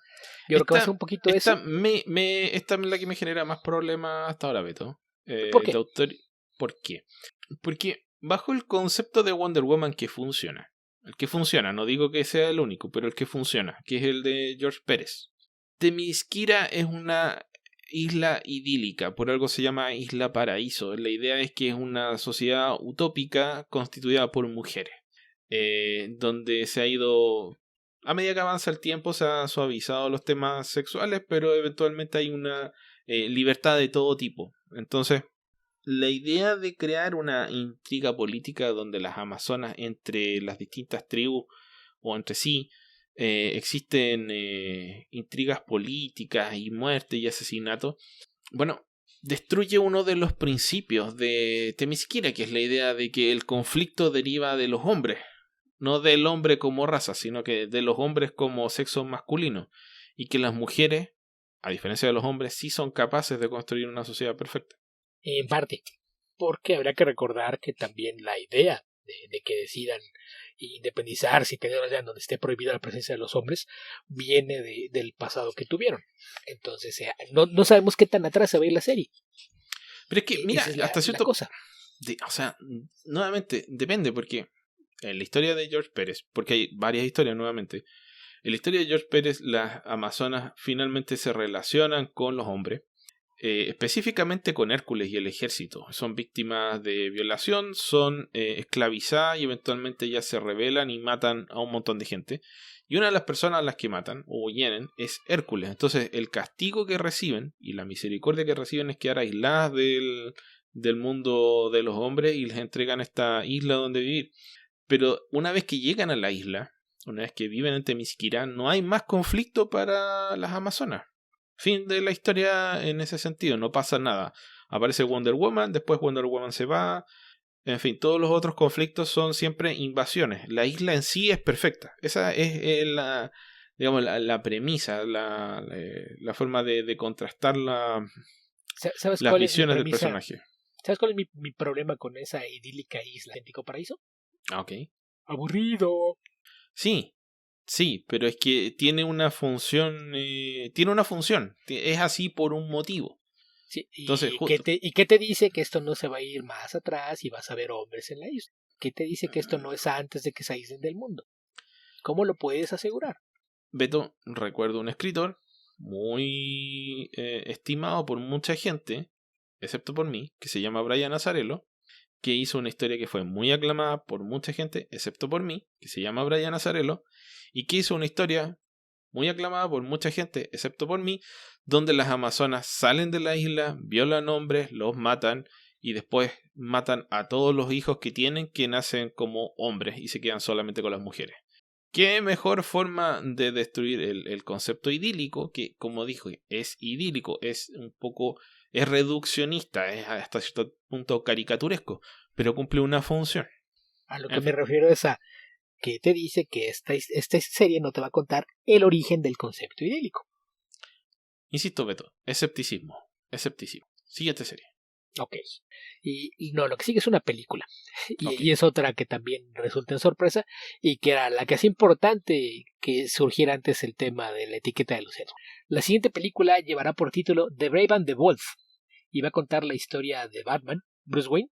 Yo creo que va a ser un poquito eso. Esta es la que me genera más problemas hasta ahora, Beto. ¿Por qué? ¿Por qué? Porque bajo el concepto de Wonder Woman que funciona, el que funciona, no digo que sea el único, pero el que funciona, que es el de George Pérez. Themyscira es una isla idílica, por algo se llama Isla Paraíso. La idea es que es una sociedad utópica constituida por mujeres, donde se ha ido, a medida que avanza el tiempo, se han suavizado los temas sexuales, pero eventualmente hay una libertad de todo tipo. Entonces, la idea de crear una intriga política donde las amazonas entre las distintas tribus o entre sí existen intrigas políticas y muerte y asesinato, bueno, destruye uno de los principios de Themyscira, que es la idea de que el conflicto deriva de los hombres, no del hombre como raza, sino que de los hombres como sexo masculino, y que las mujeres, a diferencia de los hombres, sí son capaces de construir una sociedad perfecta. En parte, porque habría que recordar que también la idea de que decidan independizarse y tener una aldea donde esté prohibida la presencia de los hombres viene del pasado que tuvieron. Entonces, no sabemos qué tan atrás se va a ir la serie. Pero es que, mira, hasta cierto cosa. O sea, nuevamente, depende, porque en la historia de George Pérez, porque hay varias historias nuevamente, en la historia de George Pérez, las amazonas finalmente se relacionan con los hombres. Específicamente con Hércules y el ejército. Son víctimas de violación, son esclavizadas y eventualmente ya se rebelan y matan a un montón de gente. Y una de las personas a las que matan o hieren es Hércules. Entonces el castigo que reciben y la misericordia que reciben es quedar aisladas del mundo de los hombres y les entregan esta isla donde vivir. Pero una vez que llegan a la isla, una vez que viven en Themyscira, no hay más conflicto para las amazonas. Fin de la historia en ese sentido, no pasa nada. Aparece Wonder Woman, después Wonder Woman se va. En fin, todos los otros conflictos son siempre invasiones. La isla en sí es perfecta. Esa es la premisa, la forma de contrastar las visiones del personaje. ¿Sabes cuál es mi problema con esa idílica isla Auténtico Paraíso? Ok. Aburrido. Sí, Sí, pero es que tiene una función, es así por un motivo. Sí, Entonces, ¿y qué te dice que esto no se va a ir más atrás y vas a ver hombres en la isla? ¿Qué te dice que esto no es antes de que se aíslen del mundo? ¿Cómo lo puedes asegurar? Beto, recuerdo un escritor muy estimado por mucha gente, excepto por mí, que se llama Brian Azzarello, que hizo una historia que fue muy aclamada por mucha gente, excepto por mí, que se llama Brian Azzarello, y que hizo una historia muy aclamada por mucha gente, excepto por mí, donde las amazonas salen de la isla, violan hombres, los matan y después matan a todos los hijos que tienen, que nacen como hombres y se quedan solamente con las mujeres. ¿Qué mejor forma de destruir el concepto idílico? Que, como dijo, es idílico, es un poco, es reduccionista, es hasta cierto punto caricaturesco, pero cumple una función. A lo que me refiero es a que te dice que esta serie no te va a contar el origen del concepto idílico. Insisto, Beto, escepticismo. Siguiente serie. Ok. Y no, lo que sigue es una película. Y es otra que también resulta en sorpresa y que era la que hacía importante que surgiera antes el tema de la etiqueta de lucero. La siguiente película llevará por título The Brave and the Bold y va a contar la historia de Batman, Bruce Wayne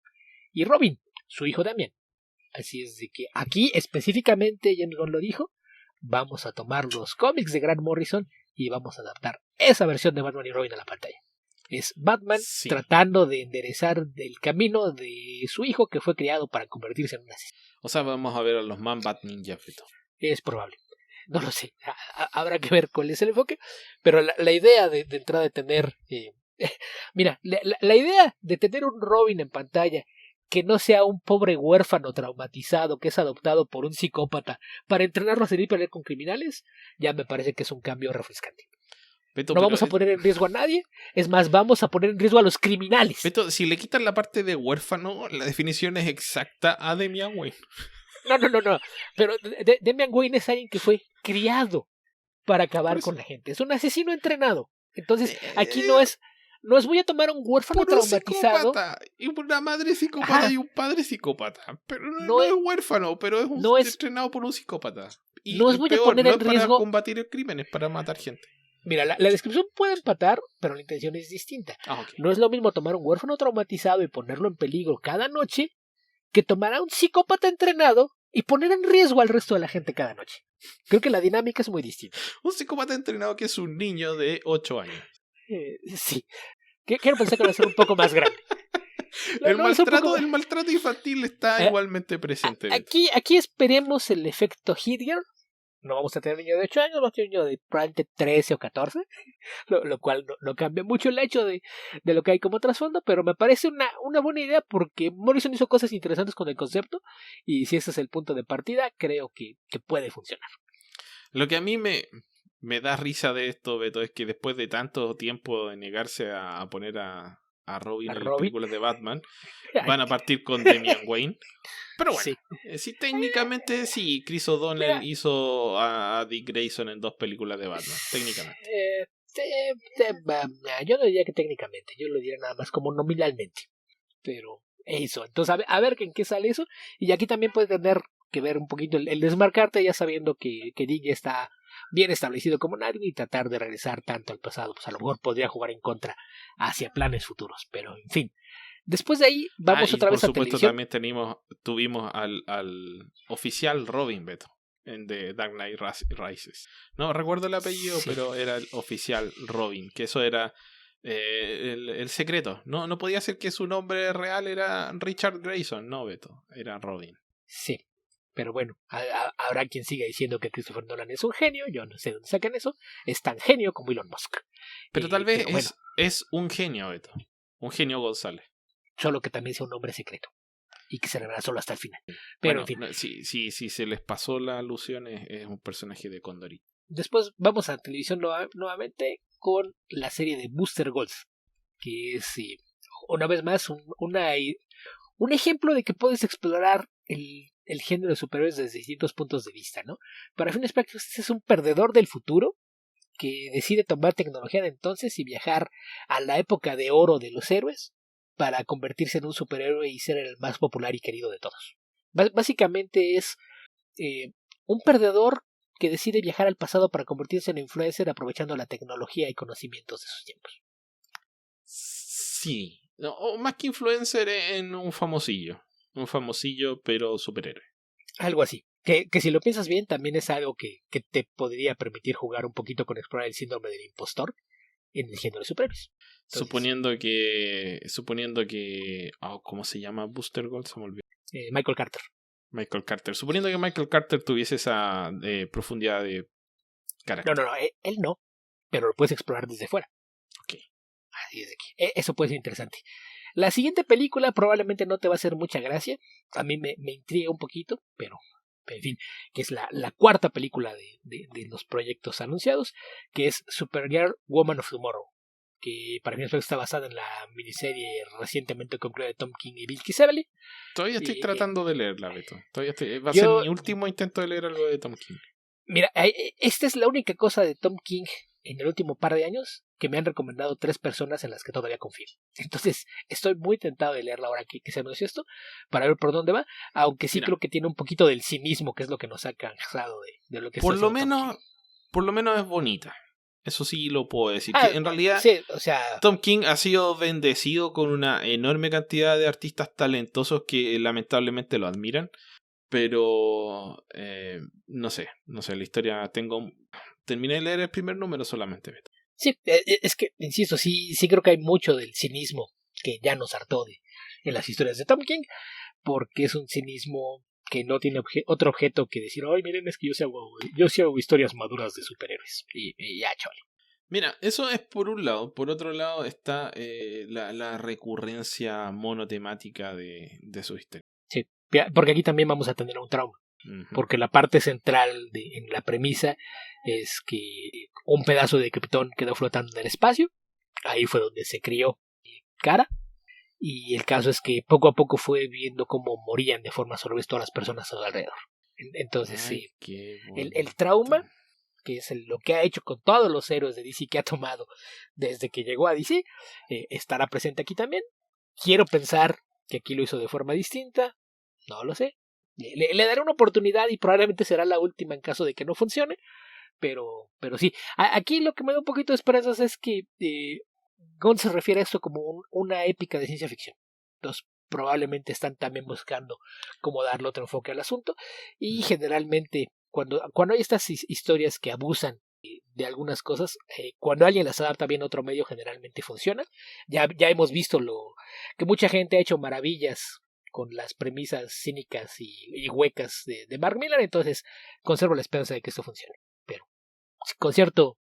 y Robin, su hijo Damian. Así es de que aquí específicamente, James Gunn lo dijo, vamos a tomar los cómics de Grant Morrison y vamos a adaptar esa versión de Batman y Robin a la pantalla. Es Batman tratando de enderezar el camino de su hijo que fue criado para convertirse en un asesino. O sea, vamos a ver a los Man-Bat Ninja, Beto. Es probable. No lo sé. Habrá que ver cuál es el enfoque. Pero la idea de entrada de tener... mira, la idea de tener un Robin en pantalla que no sea un pobre huérfano traumatizado que es adoptado por un psicópata para entrenarlo a salir y pelear con criminales, ya me parece que es un cambio refrescante. Beto, no vamos a poner en riesgo a nadie, es más, vamos a poner en riesgo a los criminales. Beto, si le quitan la parte de huérfano, la definición es exacta a Damian Wayne. No, pero Damian Wayne es alguien que fue criado para acabar con la gente, es un asesino entrenado. Entonces, aquí no es voy a tomar a un huérfano traumatizado. Y una madre psicópata y un padre psicópata. Pero no es huérfano, pero es entrenado por un psicópata. Y no es voy a poner en riesgo para combatir el crimen, es para matar gente. Mira, la descripción puede empatar, pero la intención es distinta. No es lo mismo tomar un huérfano traumatizado y ponerlo en peligro cada noche que tomar a un psicópata entrenado y poner en riesgo al resto de la gente cada noche. Creo que la dinámica es muy distinta. Un psicópata entrenado que es un niño de 8 años. Sí. Quiero pensar que va a ser un poco más grande. El maltrato infantil está igualmente presente. Aquí esperemos el efecto Hit Girl. No vamos a tener un niño de 8 años, vamos a tener un niño de probablemente 13 o 14, lo cual no cambia mucho el hecho de lo que hay como trasfondo, pero me parece una buena idea porque Morrison hizo cosas interesantes con el concepto y si ese es el punto de partida, creo que puede funcionar. Lo que a mí me da risa de esto, Beto, es que después de tanto tiempo de negarse a poner a Robin en las películas de Batman, van a partir con Damian Wayne. Pero bueno, sí, técnicamente sí, Chris O'Donnell hizo a Dick Grayson en 2 películas de Batman, técnicamente. Yo no diría que técnicamente, yo lo diría nada más como nominalmente. Pero eso, entonces a ver en qué sale eso. Y aquí también puedes tener que ver un poquito el desmarcarte ya sabiendo que Dick ya está bien establecido como nadie y tratar de regresar tanto al pasado, pues a lo mejor podría jugar en contra hacia planes futuros, pero en fin. Después de ahí vamos otra vez a televisión. Por supuesto también tuvimos al oficial Robin, Beto, en The Dark Knight Rises. No recuerdo el apellido, pero era el oficial Robin, que eso era el secreto. No podía ser que su nombre real era Richard Grayson, no, Beto, era Robin. Sí. Pero bueno, habrá quien siga diciendo que Christopher Nolan es un genio. Yo no sé dónde sacan eso. Es tan genio como Elon Musk. Pero tal vez es un genio, Beto. Un genio González. Solo que también sea un hombre secreto. Y que se revela solo hasta el final. Pero bueno, en fin. Si se les pasó la alusión, es un personaje de Condorito. Después vamos a televisión nuevamente con la serie de Booster Gold. Que es, una vez más, un ejemplo de que puedes explorar el género de superhéroes desde distintos puntos de vista, ¿no? Para fines prácticos, este es un perdedor del futuro que decide tomar tecnología de entonces y viajar a la época de oro de los héroes para convertirse en un superhéroe y ser el más popular y querido de todos. Básicamente es un perdedor que decide viajar al pasado para convertirse en influencer aprovechando la tecnología y conocimientos de sus tiempos. Sí, no, o más que influencer en un famosillo pero superhéroe. Algo así. Que si lo piensas bien, también es algo que te podría permitir jugar un poquito con explorar el síndrome del impostor en el género de superhéroes. Entonces, suponiendo que ¿cómo se llama Booster Gold? Se me olvidó. Michael Carter. Michael Carter. Suponiendo que Michael Carter tuviese esa profundidad de carácter. No, él no, pero lo puedes explorar desde fuera. Ok. Así es de aquí. Eso puede ser interesante. La siguiente película probablemente no te va a hacer mucha gracia. A mí me intriga un poquito, pero en fin, que es la cuarta película de los proyectos anunciados, que es Supergirl Woman of Tomorrow, que para mí está basada en la miniserie recientemente concluida de Tom King y Bill Kisebely. Todavía estoy tratando de leerla, Beto. Va a ser mi último intento de leer algo de Tom King. Mira, esta es la única cosa de Tom King en el último par de años que me han recomendado 3 personas en las que todavía confío. Entonces, estoy muy tentado de leerla ahora que se anunció esto, para ver por dónde va, aunque sí creo que tiene un poquito del cinismo, que es lo que nos ha cansado de lo que por lo menos es bonita. Eso sí lo puedo decir. Que en realidad, sí, o sea, Tom King ha sido bendecido con una enorme cantidad de artistas talentosos que lamentablemente lo admiran. Pero no sé, la historia terminé de leer el primer número solamente. Sí, es que, insisto, sí creo que hay mucho del cinismo que ya nos hartó en las historias de Tom King, porque es un cinismo que no tiene otro objeto que decir, ay, miren, es que yo sí hago historias maduras de superhéroes, y ya, chole. Mira, eso es por un lado. Por otro lado está la recurrencia monotemática de su historia. Sí, porque aquí también vamos a tener un trauma. Porque la parte central en la premisa es que un pedazo de Krypton quedó flotando en el espacio. Ahí fue donde se crió Kara. Y el caso es que poco a poco fue viendo cómo morían de forma sorpresa todas las personas a su alrededor. Entonces, sí, el trauma, que es lo que ha hecho con todos los héroes de DC que ha tomado desde que llegó a DC, estará presente aquí también. Quiero pensar que aquí lo hizo de forma distinta. No lo sé. Le daré una oportunidad y probablemente será la última en caso de que no funcione. Pero sí. Aquí lo que me da un poquito de esperanzas es que Gunn se refiere a esto como una épica de ciencia ficción. Entonces probablemente están también buscando cómo darle otro enfoque al asunto. Y generalmente cuando hay estas historias que abusan de algunas cosas, cuando alguien las adapta bien a otro medio generalmente funciona. Ya hemos visto que mucha gente ha hecho maravillas con las premisas cínicas y huecas de Mark Millar, entonces conservo la esperanza de que esto funcione, pero con cierto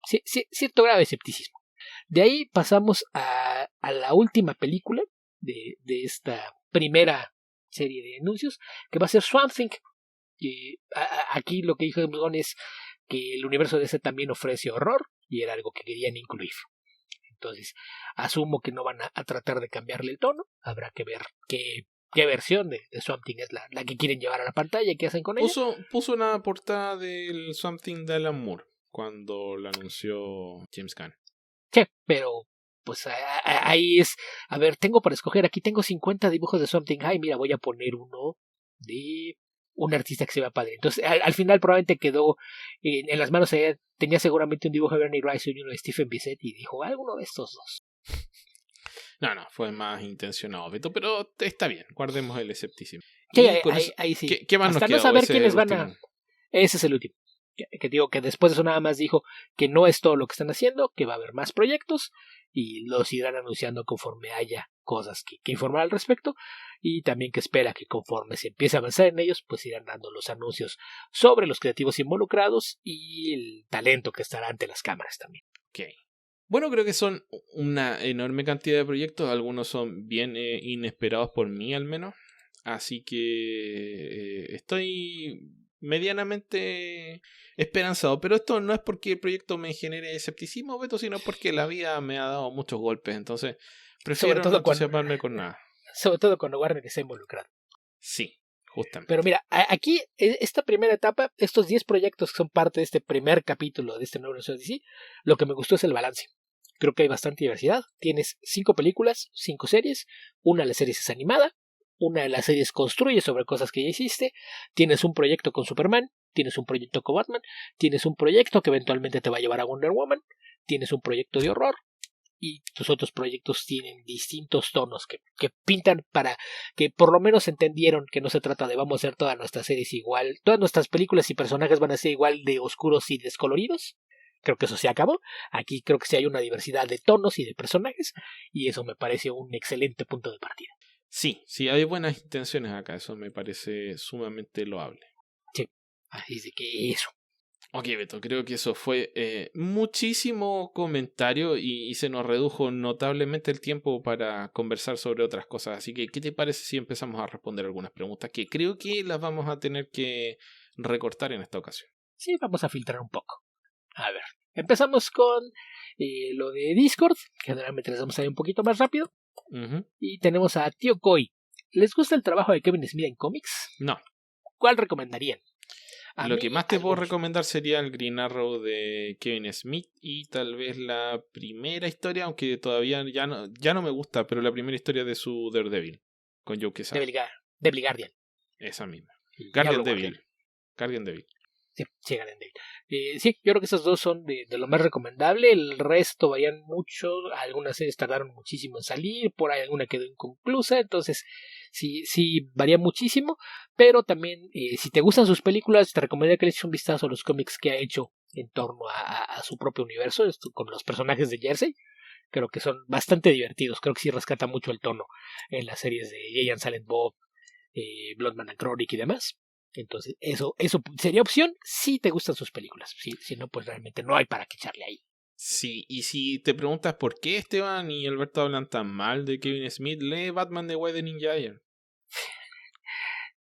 grado de escepticismo. De ahí pasamos a la última película de esta primera serie de anuncios, que va a ser Swamp Thing. Aquí lo que dijo Gunn es que el universo de DC también ofrece horror y era algo que querían incluir. Entonces, asumo que no van a tratar de cambiarle el tono, habrá que ver qué versión de Swamp Thing es la que quieren llevar a la pantalla y qué hacen con ella. Puso una portada del Swamp Thing de Alan Moore cuando lo anunció James Gunn. Sí, pero pues ahí es, a ver, tengo para escoger, aquí tengo 50 dibujos de Swamp Thing, ay, mira, voy a poner uno de un artista que se vea padre. Entonces, al final probablemente quedó en las manos, tenía seguramente un dibujo de Bernie Rice y uno de Stephen Bissett y dijo, alguno de estos dos. No, fue más intencionado, Beto, pero está bien, guardemos el escepticismo. Sí, ahí sí. ¿Qué más hasta nos queda? No saber quiénes van a... Ese es el último. Que digo que después de eso nada más dijo que no es todo lo que están haciendo, que va a haber más proyectos y los irán anunciando conforme haya cosas que informar al respecto, y también que espera que conforme se empiece a avanzar en ellos, pues irán dando los anuncios sobre los creativos involucrados y el talento que estará ante las cámaras también. Ok. Bueno, creo que son una enorme cantidad de proyectos, algunos son bien inesperados por mí al menos, así que estoy medianamente esperanzado, pero esto no es porque el proyecto me genere escepticismo, Beto, sino porque la vida me ha dado muchos golpes, entonces prefiero no entusiasmarme con nada. Sobre todo cuando Warner está involucrado. Sí, justamente. Pero mira, aquí, esta primera etapa, estos 10 proyectos que son parte de este primer capítulo de este nuevo universo de DC, lo que me gustó es el balance. Creo que hay bastante diversidad. Tienes 5 películas, 5 series, una de las series es animada, una de las series construye sobre cosas que ya hiciste, tienes un proyecto con Superman, tienes un proyecto con Batman, tienes un proyecto que eventualmente te va a llevar a Wonder Woman, tienes un proyecto de horror, y tus otros proyectos tienen distintos tonos que pintan para que por lo menos entendieron que no se trata de vamos a hacer todas nuestras series igual, todas nuestras películas y personajes van a ser igual de oscuros y descoloridos. Creo que eso se acabó. Aquí creo que sí hay una diversidad de tonos y de personajes, y eso me parece un excelente punto de partida. Sí, hay buenas intenciones acá, eso me parece sumamente loable. Sí, así es de que eso. Ok, Beto, creo que eso fue muchísimo comentario y se nos redujo notablemente el tiempo para conversar sobre otras cosas. Así que, ¿qué te parece si empezamos a responder algunas preguntas que creo que las vamos a tener que recortar en esta ocasión? Sí, vamos a filtrar un poco. A ver, empezamos con lo de Discord, que generalmente les vamos a ir un poquito más rápido. Y tenemos a Tío Koi. ¿Les gusta el trabajo de Kevin Smith en cómics? No. ¿Cuál recomendarían? Lo que más te puedo recomendar sería el Green Arrow de Kevin Smith y tal vez la primera historia, aunque todavía ya no me gusta, pero la primera historia de su Daredevil con Joe Quesada. Devil Guardian. Esa misma. Guardian Devil. Sí, Guardian Devil. Sí, yo creo que esas dos son de lo más recomendable. El resto varían mucho. Algunas series tardaron muchísimo en salir. Por ahí alguna quedó inconclusa. Entonces, sí varía muchísimo. Pero también, si te gustan sus películas, te recomendaría que le eches un vistazo a los cómics que ha hecho en torno a su propio universo, esto, con los personajes de Jersey. Creo que son bastante divertidos. Creo que sí rescata mucho el tono en las series de Jay and Silent Bob, Bloodman and Chronic y demás. Entonces, eso sería opción si te gustan sus películas. Si no, pues realmente no hay para qué echarle ahí. Sí, y si te preguntas por qué Esteban y Alberto hablan tan mal de Kevin Smith, lee Batman de Widening Gyre.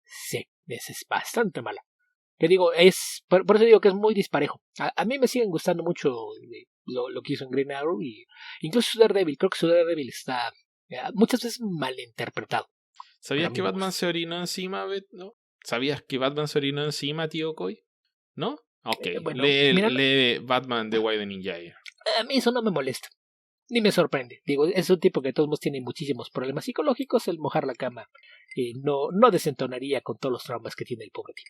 Sí, ese es bastante malo. Te digo, por eso digo que es muy disparejo. A mí me siguen gustando mucho lo que hizo en Green Arrow, y incluso su Daredevil. Creo que su Daredevil está muchas veces malinterpretado. ¿Sabías que Batman se orinó encima, ¿no? ¿Sabías que Batman se orinó encima, tío Koi? ¿No? Ok, bueno, lee Batman de Widening Gyre. A mí eso no me molesta, ni me sorprende. Digo, es un tipo que de todos modos tiene muchísimos problemas psicológicos. El mojar la cama no desentonaría con todos los traumas que tiene el pobre tipo.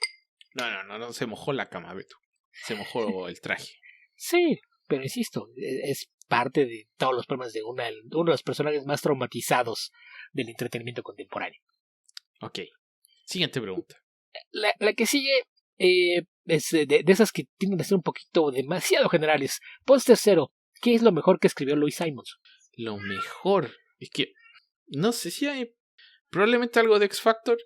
No se mojó la cama, Beto. Se mojó el traje. Sí, pero insisto, es parte de todos los problemas de uno de los personajes más traumatizados del entretenimiento contemporáneo. Ok. Siguiente pregunta. La que sigue es de esas que tienden a ser un poquito demasiado generales. Póster cero. ¿Qué es lo mejor que escribió Louise Simonson? Lo mejor. Es que no sé si hay probablemente algo de X Factor.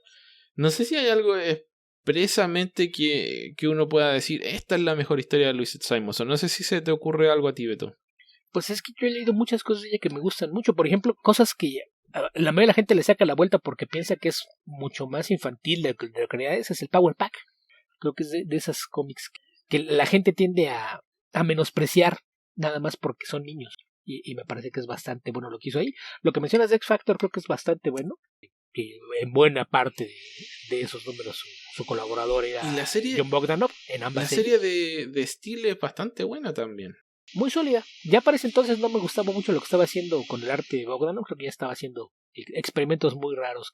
No sé si hay algo expresamente que uno pueda decir esta es la mejor historia de Louise Simonson. No sé si se te ocurre algo a ti, Beto. Pues es que yo he leído muchas cosas de ella que me gustan mucho. Por ejemplo, cosas que la mayoría de la gente le saca la vuelta porque piensa que es mucho más infantil de lo que en realidad es el Power Pack. Creo que es de esas cómics que la gente tiende a menospreciar nada más porque son niños. Y me parece que es bastante bueno lo que hizo ahí. Lo que mencionas de X Factor creo que es bastante bueno. Que en buena parte de esos números su colaborador era John Bogdanov en ambas series. La serie de Steel es bastante buena también. Muy sólida. Ya para ese entonces no me gustaba mucho lo que estaba haciendo con el arte de Bogdanov. Creo que ya estaba haciendo experimentos muy raros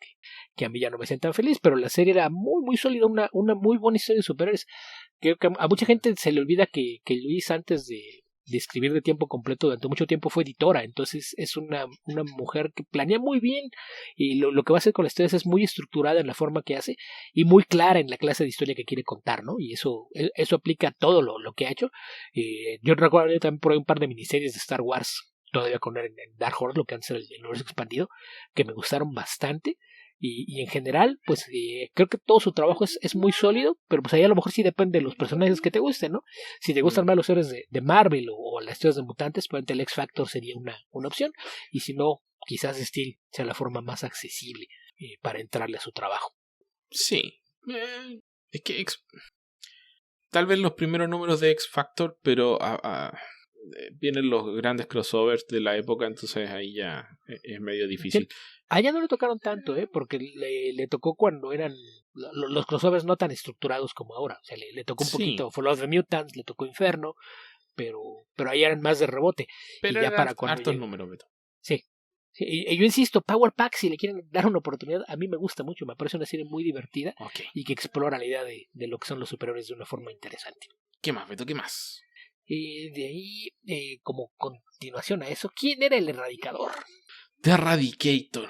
que a mí ya no me hacían tan feliz. Pero la serie era muy, muy sólida. Una muy buena historia de superhéroes. Creo que a mucha gente se le olvida que Luis, antes de escribir de tiempo completo, durante mucho tiempo fue editora. Entonces es una mujer que planea muy bien. Y lo que va a hacer con las historias es muy estructurada en la forma que hace. Y muy clara en la clase de historia que quiere contar, ¿no? Y eso aplica a todo lo que ha hecho. Yo recuerdo también por ahí un par de miniseries de Star Wars, todavía con en Dark Horse, lo que antes era el universo expandido, que me gustaron bastante. Y en general, pues creo que todo su trabajo es muy sólido, pero pues ahí a lo mejor sí depende de los personajes que te gusten, ¿no? Si te gustan más los héroes de Marvel o las historias de mutantes, pues el X Factor sería una opción. Y si no, quizás Steel sea la forma más accesible para entrarle a su trabajo. Sí, es que tal vez los primeros números de X Factor, pero vienen los grandes crossovers de la época, entonces ahí ya es medio difícil. Sí. Allá no le tocaron tanto, porque le tocó cuando eran los crossovers no tan estructurados como ahora. O sea, le tocó un poquito Fall of the Mutants, le tocó Inferno, pero ahí eran más de rebote. Pero y ya eran para cuando hartos números, Beto. Sí, Sí, yo insisto, Power Pack, si le quieren dar una oportunidad, a mí me gusta mucho, me parece una serie muy divertida y que explora la idea de lo que son los superhéroes de una forma interesante. ¿Qué más, Beto? ¿Qué más? De ahí, como continuación a eso, ¿quién era el Erradicador? The Eradicator.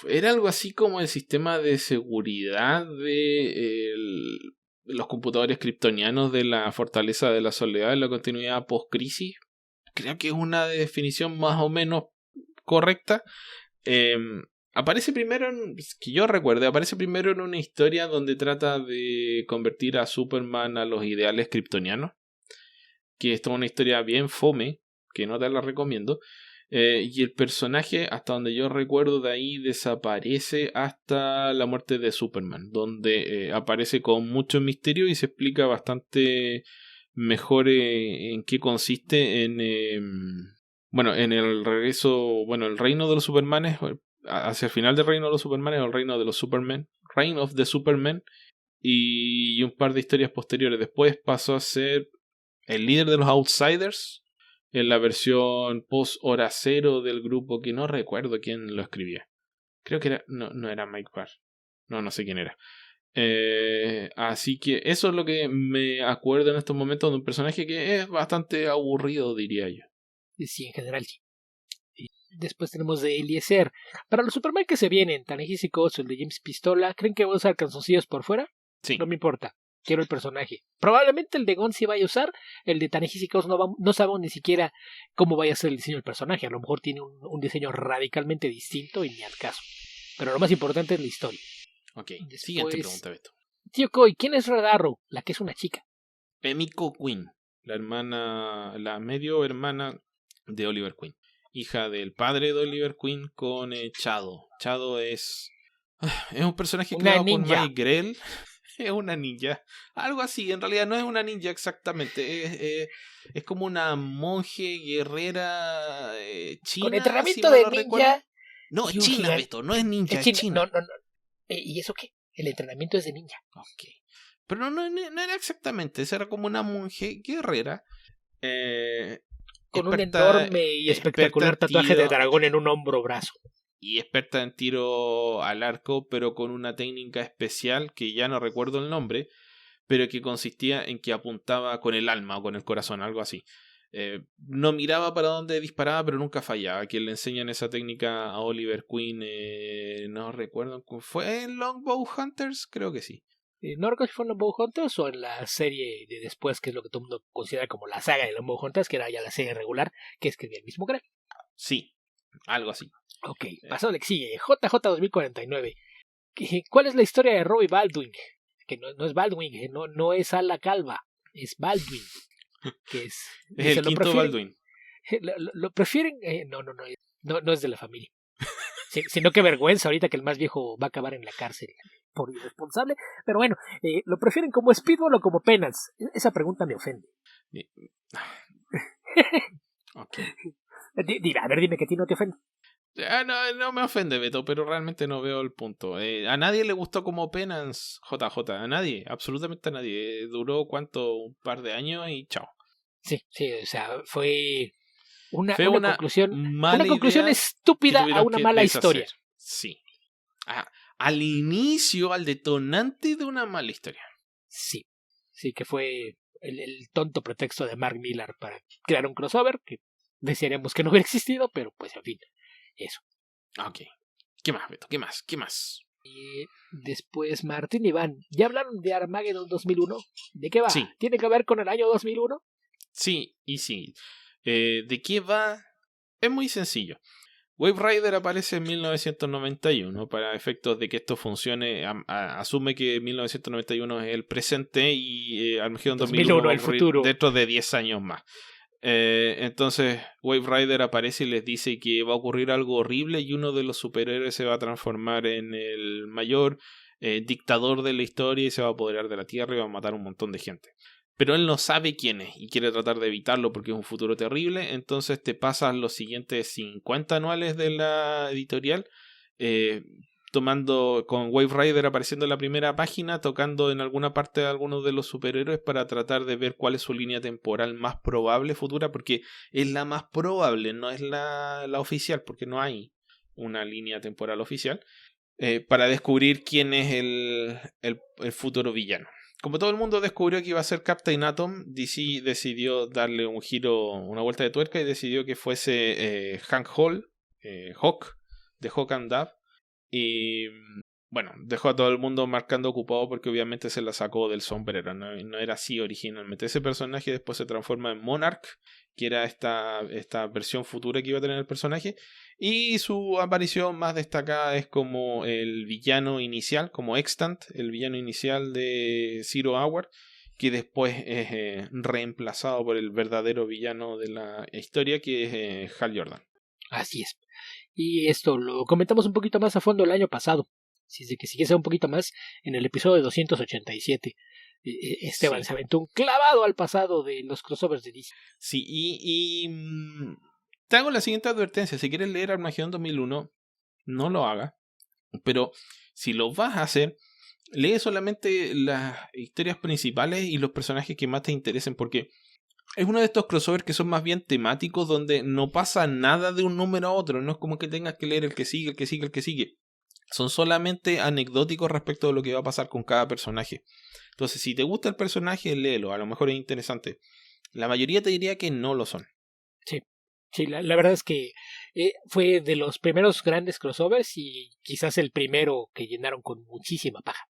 Era algo así como el sistema de seguridad de los computadores kryptonianos de la Fortaleza de la Soledad en la continuidad post-crisis. Creo que es una definición más o menos correcta. Aparece primero, que yo recuerde, aparece primero en una historia donde trata de convertir a Superman a los ideales kryptonianos. Que esto es una historia bien fome, que no te la recomiendo. Y el personaje, hasta donde yo recuerdo, de ahí desaparece hasta la muerte de Superman, donde aparece con mucho misterio y se explica bastante mejor en qué consiste en el regreso, el reino de los Supermanes, hacia el final del reino de los Supermanes, o el reino de los Supermen, Reign of the Supermen, y un par de historias posteriores. Después pasó a ser el líder de los Outsiders en la versión post hora cero del grupo, que no recuerdo quién lo escribía. Creo que era, no era Mike Barr. No sé quién era. Así que eso es lo que me acuerdo en estos momentos de un personaje que es bastante aburrido, diría yo. Sí, en general sí. Y después tenemos de Eliezer. Para los Superman que se vienen, Ta-Nehisi Coates o el de James Pistola, ¿creen que voy a usar calzoncillos por fuera? Sí. No me importa. Quiero el personaje. Probablemente el de Gon sí vaya a usar. El de Ta-Nehisi Coates no sabemos ni siquiera cómo vaya a ser el diseño del personaje. A lo mejor tiene un diseño radicalmente distinto y ni al caso. Pero lo más importante es la historia. Ok, siguiente pregunta, Beto. Tío Coy, ¿quién es Red Arrow? La que es una chica. Emiko Quinn, la medio hermana de Oliver Queen. Hija del padre de Oliver Queen con Shadow. Shadow es un personaje creado por Mike Grell. Es una ninja. Algo así, en realidad no es una ninja exactamente. Es como una monje guerrera china. Con entrenamiento de ninja. Recuerdo. No, es china, Beto, no es ninja, es china. No. ¿Y eso qué? El entrenamiento es de ninja. Ok. Pero no era exactamente. Esa era como una monje guerrera. Con un enorme y espectacular tatuaje de dragón en un hombro brazo. Y experta en tiro al arco, pero con una técnica especial que ya no recuerdo el nombre, pero que consistía en que apuntaba con el alma o con el corazón, algo así. No miraba para dónde disparaba, pero nunca fallaba. Quien le enseñan esa técnica a Oliver Queen, no recuerdo. ¿Fue en Longbow Hunters? Creo que sí. No recuerdo si fue en Longbow Hunters o en la serie de después, que es lo que todo el mundo considera como la saga de Longbow Hunters, que era ya la serie regular, que escribía el mismo Greg. Sí, algo así. Ok, pasó le sigue. JJ 2049. ¿Cuál es la historia de Robbie Baldwin? Que no es Baldwin, no es Ala Calva, es Baldwin. Que es el quinto Baldwin. Lo prefieren. No es de la familia. Sino que vergüenza ahorita que el más viejo va a acabar en la cárcel por irresponsable. Pero bueno, ¿lo prefieren como Speedball o como Penance? Esa pregunta me ofende. Okay. A ver, dime que a ti no te ofende. No me ofende, Beto, pero realmente no veo el punto. A nadie le gustó como Penance JJ, a nadie, absolutamente a nadie. Duró un par de años y chao. Sí, o sea, fue una conclusión estúpida a una mala historia. Sí. Al inicio, al detonante de una mala historia. Sí, que fue el tonto pretexto de Mark Millar para crear un crossover que desearíamos que no hubiera existido, pero pues en fin. Eso. Ok. ¿Qué más, Beto? ¿Qué más? Después, Martín y Iván, ¿ya hablaron de Armageddon 2001? ¿De qué va? Sí. ¿Tiene que ver con el año 2001? Sí, y sí. ¿De qué va? Es muy sencillo. Wave Rider aparece en 1991. Para efectos de que esto funcione, asume que 1991 es el presente y Armageddon 2001 el futuro. Dentro de 10 años más. Entonces Wave Rider aparece y les dice que va a ocurrir algo horrible y uno de los superhéroes se va a transformar en el mayor dictador de la historia y se va a apoderar de la Tierra y va a matar a un montón de gente. Pero él no sabe quién es y quiere tratar de evitarlo porque es un futuro terrible. Entonces te pasas los siguientes 50 anuales de la editorial tomando con Wave Rider apareciendo en la primera página, tocando en alguna parte de algunos de los superhéroes para tratar de ver cuál es su línea temporal más probable futura, porque es la más probable, no es la oficial, porque no hay una línea temporal oficial, para descubrir quién es el futuro villano. Como todo el mundo descubrió que iba a ser Captain Atom, DC decidió darle un giro, una vuelta de tuerca y decidió que fuese Hank Hawk, de Hawk and Dove. Y bueno, dejó a todo el mundo marcando ocupado porque obviamente se la sacó del sombrero. No era así originalmente. Ese personaje después se transforma en Monarch, que era esta versión futura que iba a tener el personaje. Y su aparición más destacada es como el villano inicial, como Extant, el villano inicial de Zero Hour, que después es reemplazado por el verdadero villano de la historia, que es Hal Jordan. Así es. Y esto lo comentamos un poquito más a fondo el año pasado. Si es que siguiese un poquito más en el episodio 287. Esteban se aventó un clavado al pasado de los crossovers de DC. Sí, y te hago la siguiente advertencia. Si quieres leer Armageddon 2001, no lo hagas. Pero si lo vas a hacer, lee solamente las historias principales y los personajes que más te interesen, porque es uno de estos crossovers que son más bien temáticos, donde no pasa nada de un número a otro. No es como que tengas que leer el que sigue, el que sigue, el que sigue. Son solamente anecdóticos respecto de lo que va a pasar con cada personaje. Entonces, si te gusta el personaje, léelo. A lo mejor es interesante. La mayoría te diría que no lo son. Sí, la verdad es que fue de los primeros grandes crossovers y quizás el primero que llenaron con muchísima paja.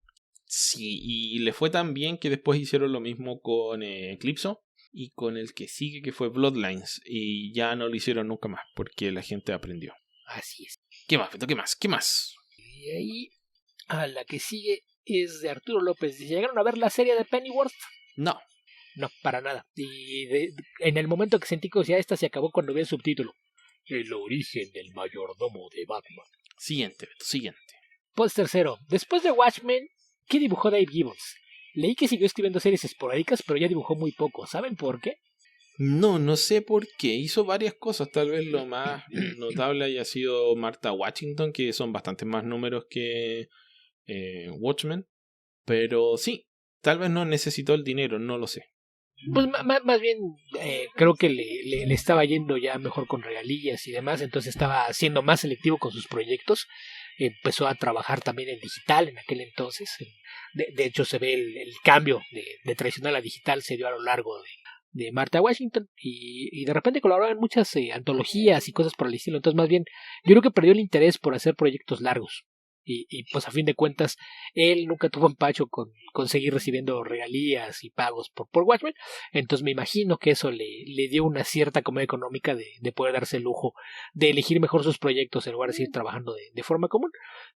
Sí, y le fue tan bien que después hicieron lo mismo con Eclipso y con el que sigue, que fue Bloodlines. Y ya no lo hicieron nunca más porque la gente aprendió. Así es. ¿Qué más, Beto? ¿Qué más? Y ahí a la que sigue es de Arturo López. ¿Llegaron a ver la serie de Pennyworth? No, para nada. Y en el momento que sentí que esta se acabó cuando vi el subtítulo. El origen del mayordomo de Batman. Siguiente, Beto, siguiente. Pues tercero, después de Watchmen, ¿qué dibujó Dave Gibbons? Leí que siguió escribiendo series esporádicas, pero ya dibujó muy poco. ¿Saben por qué? No sé por qué. Hizo varias cosas. Tal vez lo más notable haya sido Martha Washington, que son bastante más números que Watchmen. Pero sí, tal vez no necesitó el dinero, no lo sé. Pues más bien creo que le estaba yendo ya mejor con regalías y demás, entonces estaba siendo más selectivo con sus proyectos. Empezó a trabajar también en digital en aquel entonces. De hecho se ve el cambio de tradicional a digital se dio a lo largo de Martha Washington y de repente colaboró en muchas antologías y cosas por el estilo. Entonces más bien yo creo que perdió el interés por hacer proyectos largos. Y pues a fin de cuentas él nunca tuvo empacho con seguir recibiendo regalías y pagos por Watchmen, entonces me imagino que eso le dio una cierta comedia económica de poder darse el lujo de elegir mejor sus proyectos en lugar de seguir trabajando de forma común.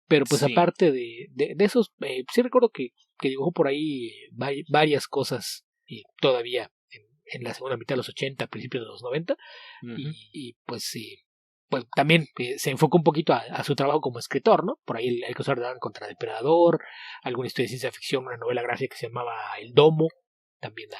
Pero pues sí. Aparte de esos, sí recuerdo que dibujó por ahí varias cosas todavía en la segunda mitad de los 80, principios de los 90, y pues sí. Pues también se enfocó un poquito a su trabajo como escritor, ¿no? Por ahí el que se contra Depredador, alguna historia de ciencia ficción, una novela gráfica que se llamaba El Domo, también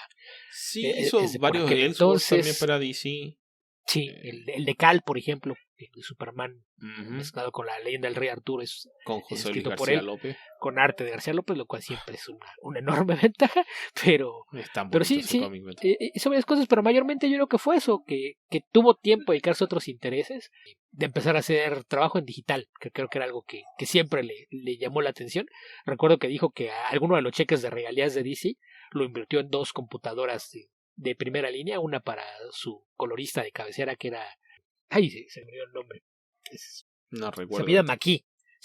sí, hizo varios Elseworlds también para DC. Sí, el de Cal, por ejemplo, de Superman, mezclado con la leyenda del Rey Arturo, es con José escrito Luis por García él, López. con arte de García López, lo cual siempre es una enorme ventaja, pero sí, hizo varias cosas, pero mayormente yo creo que fue eso, que tuvo tiempo de dedicarse a otros intereses, de empezar a hacer trabajo en digital, que creo que era algo que siempre le llamó la atención. Recuerdo que dijo que a alguno de los cheques de regalías de DC lo invirtió en 2 computadoras de primera línea, una para su colorista de cabecera que era... Ay, se me olvidó el nombre. No recuerdo. Se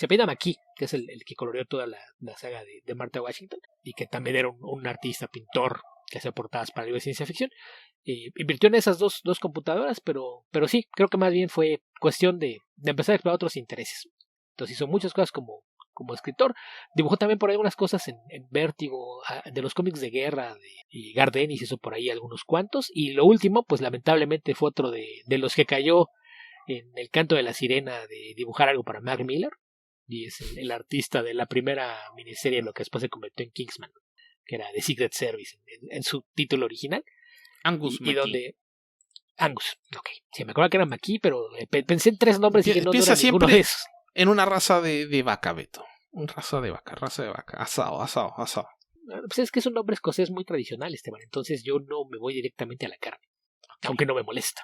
apellida McKee, que es el que coloreó toda la saga de Martha Washington, y que también era un artista, pintor, que hacía portadas para libros de ciencia ficción. Invirtió en esas dos computadoras, pero sí, creo que más bien fue cuestión de empezar a explorar otros intereses. Entonces hizo muchas cosas como escritor. Dibujó también por ahí algunas cosas en Vértigo, de los cómics de guerra, y Gardenis hizo por ahí algunos cuantos. Y lo último, pues lamentablemente fue otro de los que cayó en el canto de la sirena de dibujar algo para Mac Miller. Y es el artista de la primera miniserie, lo que después se convirtió en Kingsman, que era The Secret Service en su título original. Angus y donde Angus, ok. Sí, me acuerdo que era McKee, pero pensé en 3 nombres y que no era ninguno de esos. En una raza de vaca, Beto. Una raza de vaca. Asado. Pues es que es un nombre escocés muy tradicional, Esteban. Entonces yo no me voy directamente a la carne. Okay. Aunque no me molesta.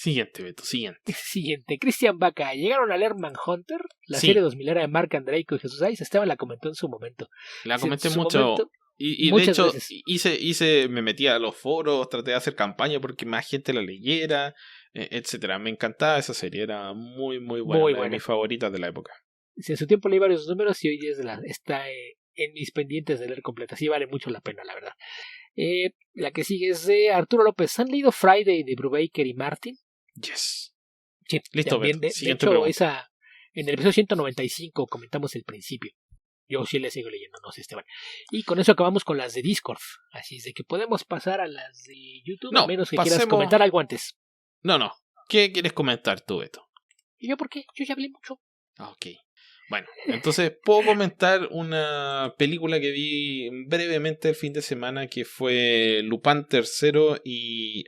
Siguiente, Beto, siguiente. Siguiente, Christian Vaca. Llegaron a leer Manhunter, la serie 2000 era de Marc Andreiko y Jesús Aiz. Esteban la comentó en su momento. La comenté mucho. Momento, y de hecho, me metí a los foros, traté de hacer campaña porque más gente la leyera, etcétera. Me encantaba esa serie, era muy, muy buena. Muy buena. De mis favoritas de la época. En su tiempo leí varios números y hoy está en mis pendientes de leer completa. Sí, vale mucho la pena, la verdad. La que sigue es de Arturo López. ¿Han leído Friday de Brubaker y Martin? Yes. Sí, listo, también, de hecho, en el episodio 195 comentamos el principio. Yo sí le sigo leyendo, no sé, Esteban. Y con eso acabamos con las de Discord. Así es de que podemos pasar a las de YouTube, a menos que quieras comentar algo antes. No. ¿Qué quieres comentar tú, Beto? ¿Y yo por qué? Yo ya hablé mucho. Ok. Bueno, entonces puedo comentar una película que vi brevemente el fin de semana, que fue Lupin III y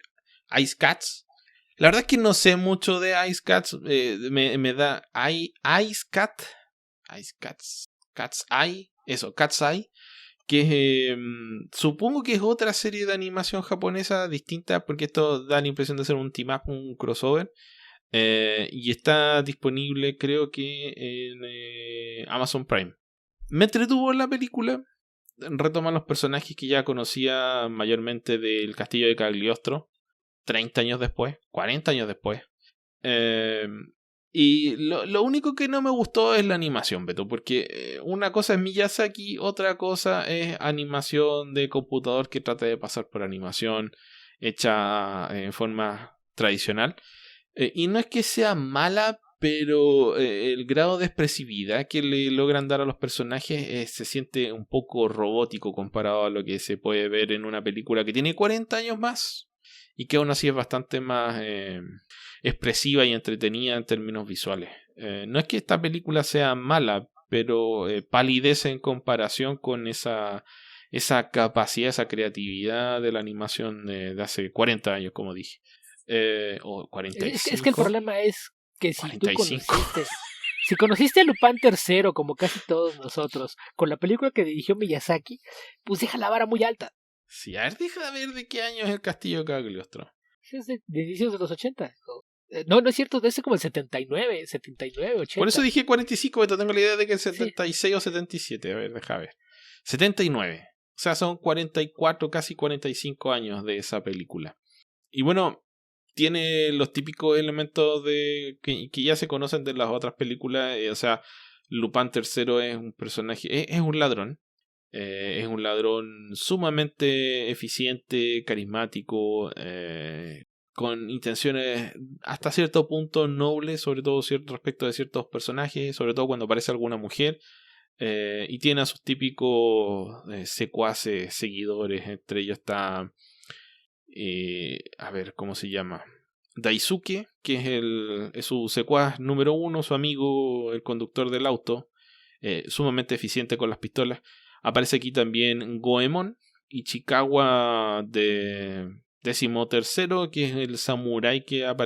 Ice Cats. La verdad es que no sé mucho de Ice Cats. Me da Ice Cats. Cat's Eye. Que supongo que es otra serie de animación japonesa distinta, porque esto da la impresión de ser un team-up, un crossover. Y está disponible, creo que en Amazon Prime. Me entretuvo en la película. Retoman los personajes que ya conocía mayormente del Castillo de Cagliostro 30 años después, 40 años después. Y lo único que no me gustó es la animación, Beto, porque una cosa es Miyazaki, otra cosa es animación de computador que trata de pasar por animación hecha en forma tradicional. Y no es que sea mala, pero el grado de expresividad que le logran dar a los personajes se siente un poco robótico comparado a lo que se puede ver en una película que tiene 40 años más y que aún así es bastante más expresiva y entretenida en términos visuales. No es que esta película sea mala, pero palidece en comparación con esa capacidad, esa creatividad de la animación de hace 40 años, como dije. O 45. Es que el problema es que si 45. Si conociste a Lupin III, como casi todos nosotros, con la película que dirigió Miyazaki, pues deja la vara muy alta. Sí, a ver, deja de ver de qué año es el Castillo de Cagliostro. Es de inicios de los 80. No es cierto, debe ser como el 79, 80. Por eso dije 45, pero tengo la idea de que es 76 o 77. A ver, deja ver. 79. O sea, son 44, casi 45 años de esa película. Y bueno, tiene los típicos elementos que ya se conocen de las otras películas. O sea, Lupin III es un personaje, es un ladrón. Es un ladrón sumamente eficiente, carismático, con intenciones hasta cierto punto nobles, sobre todo respecto de ciertos personajes, sobre todo cuando aparece alguna mujer. Y tiene a sus típicos secuaces, seguidores. Entre ellos está, a ver, ¿cómo se llama? Daisuke, que es su secuaz número 1, su amigo, el conductor del auto, sumamente eficiente con las pistolas. Aparece aquí también Goemon, Ichikawa de 13º, que es el samurái que aparece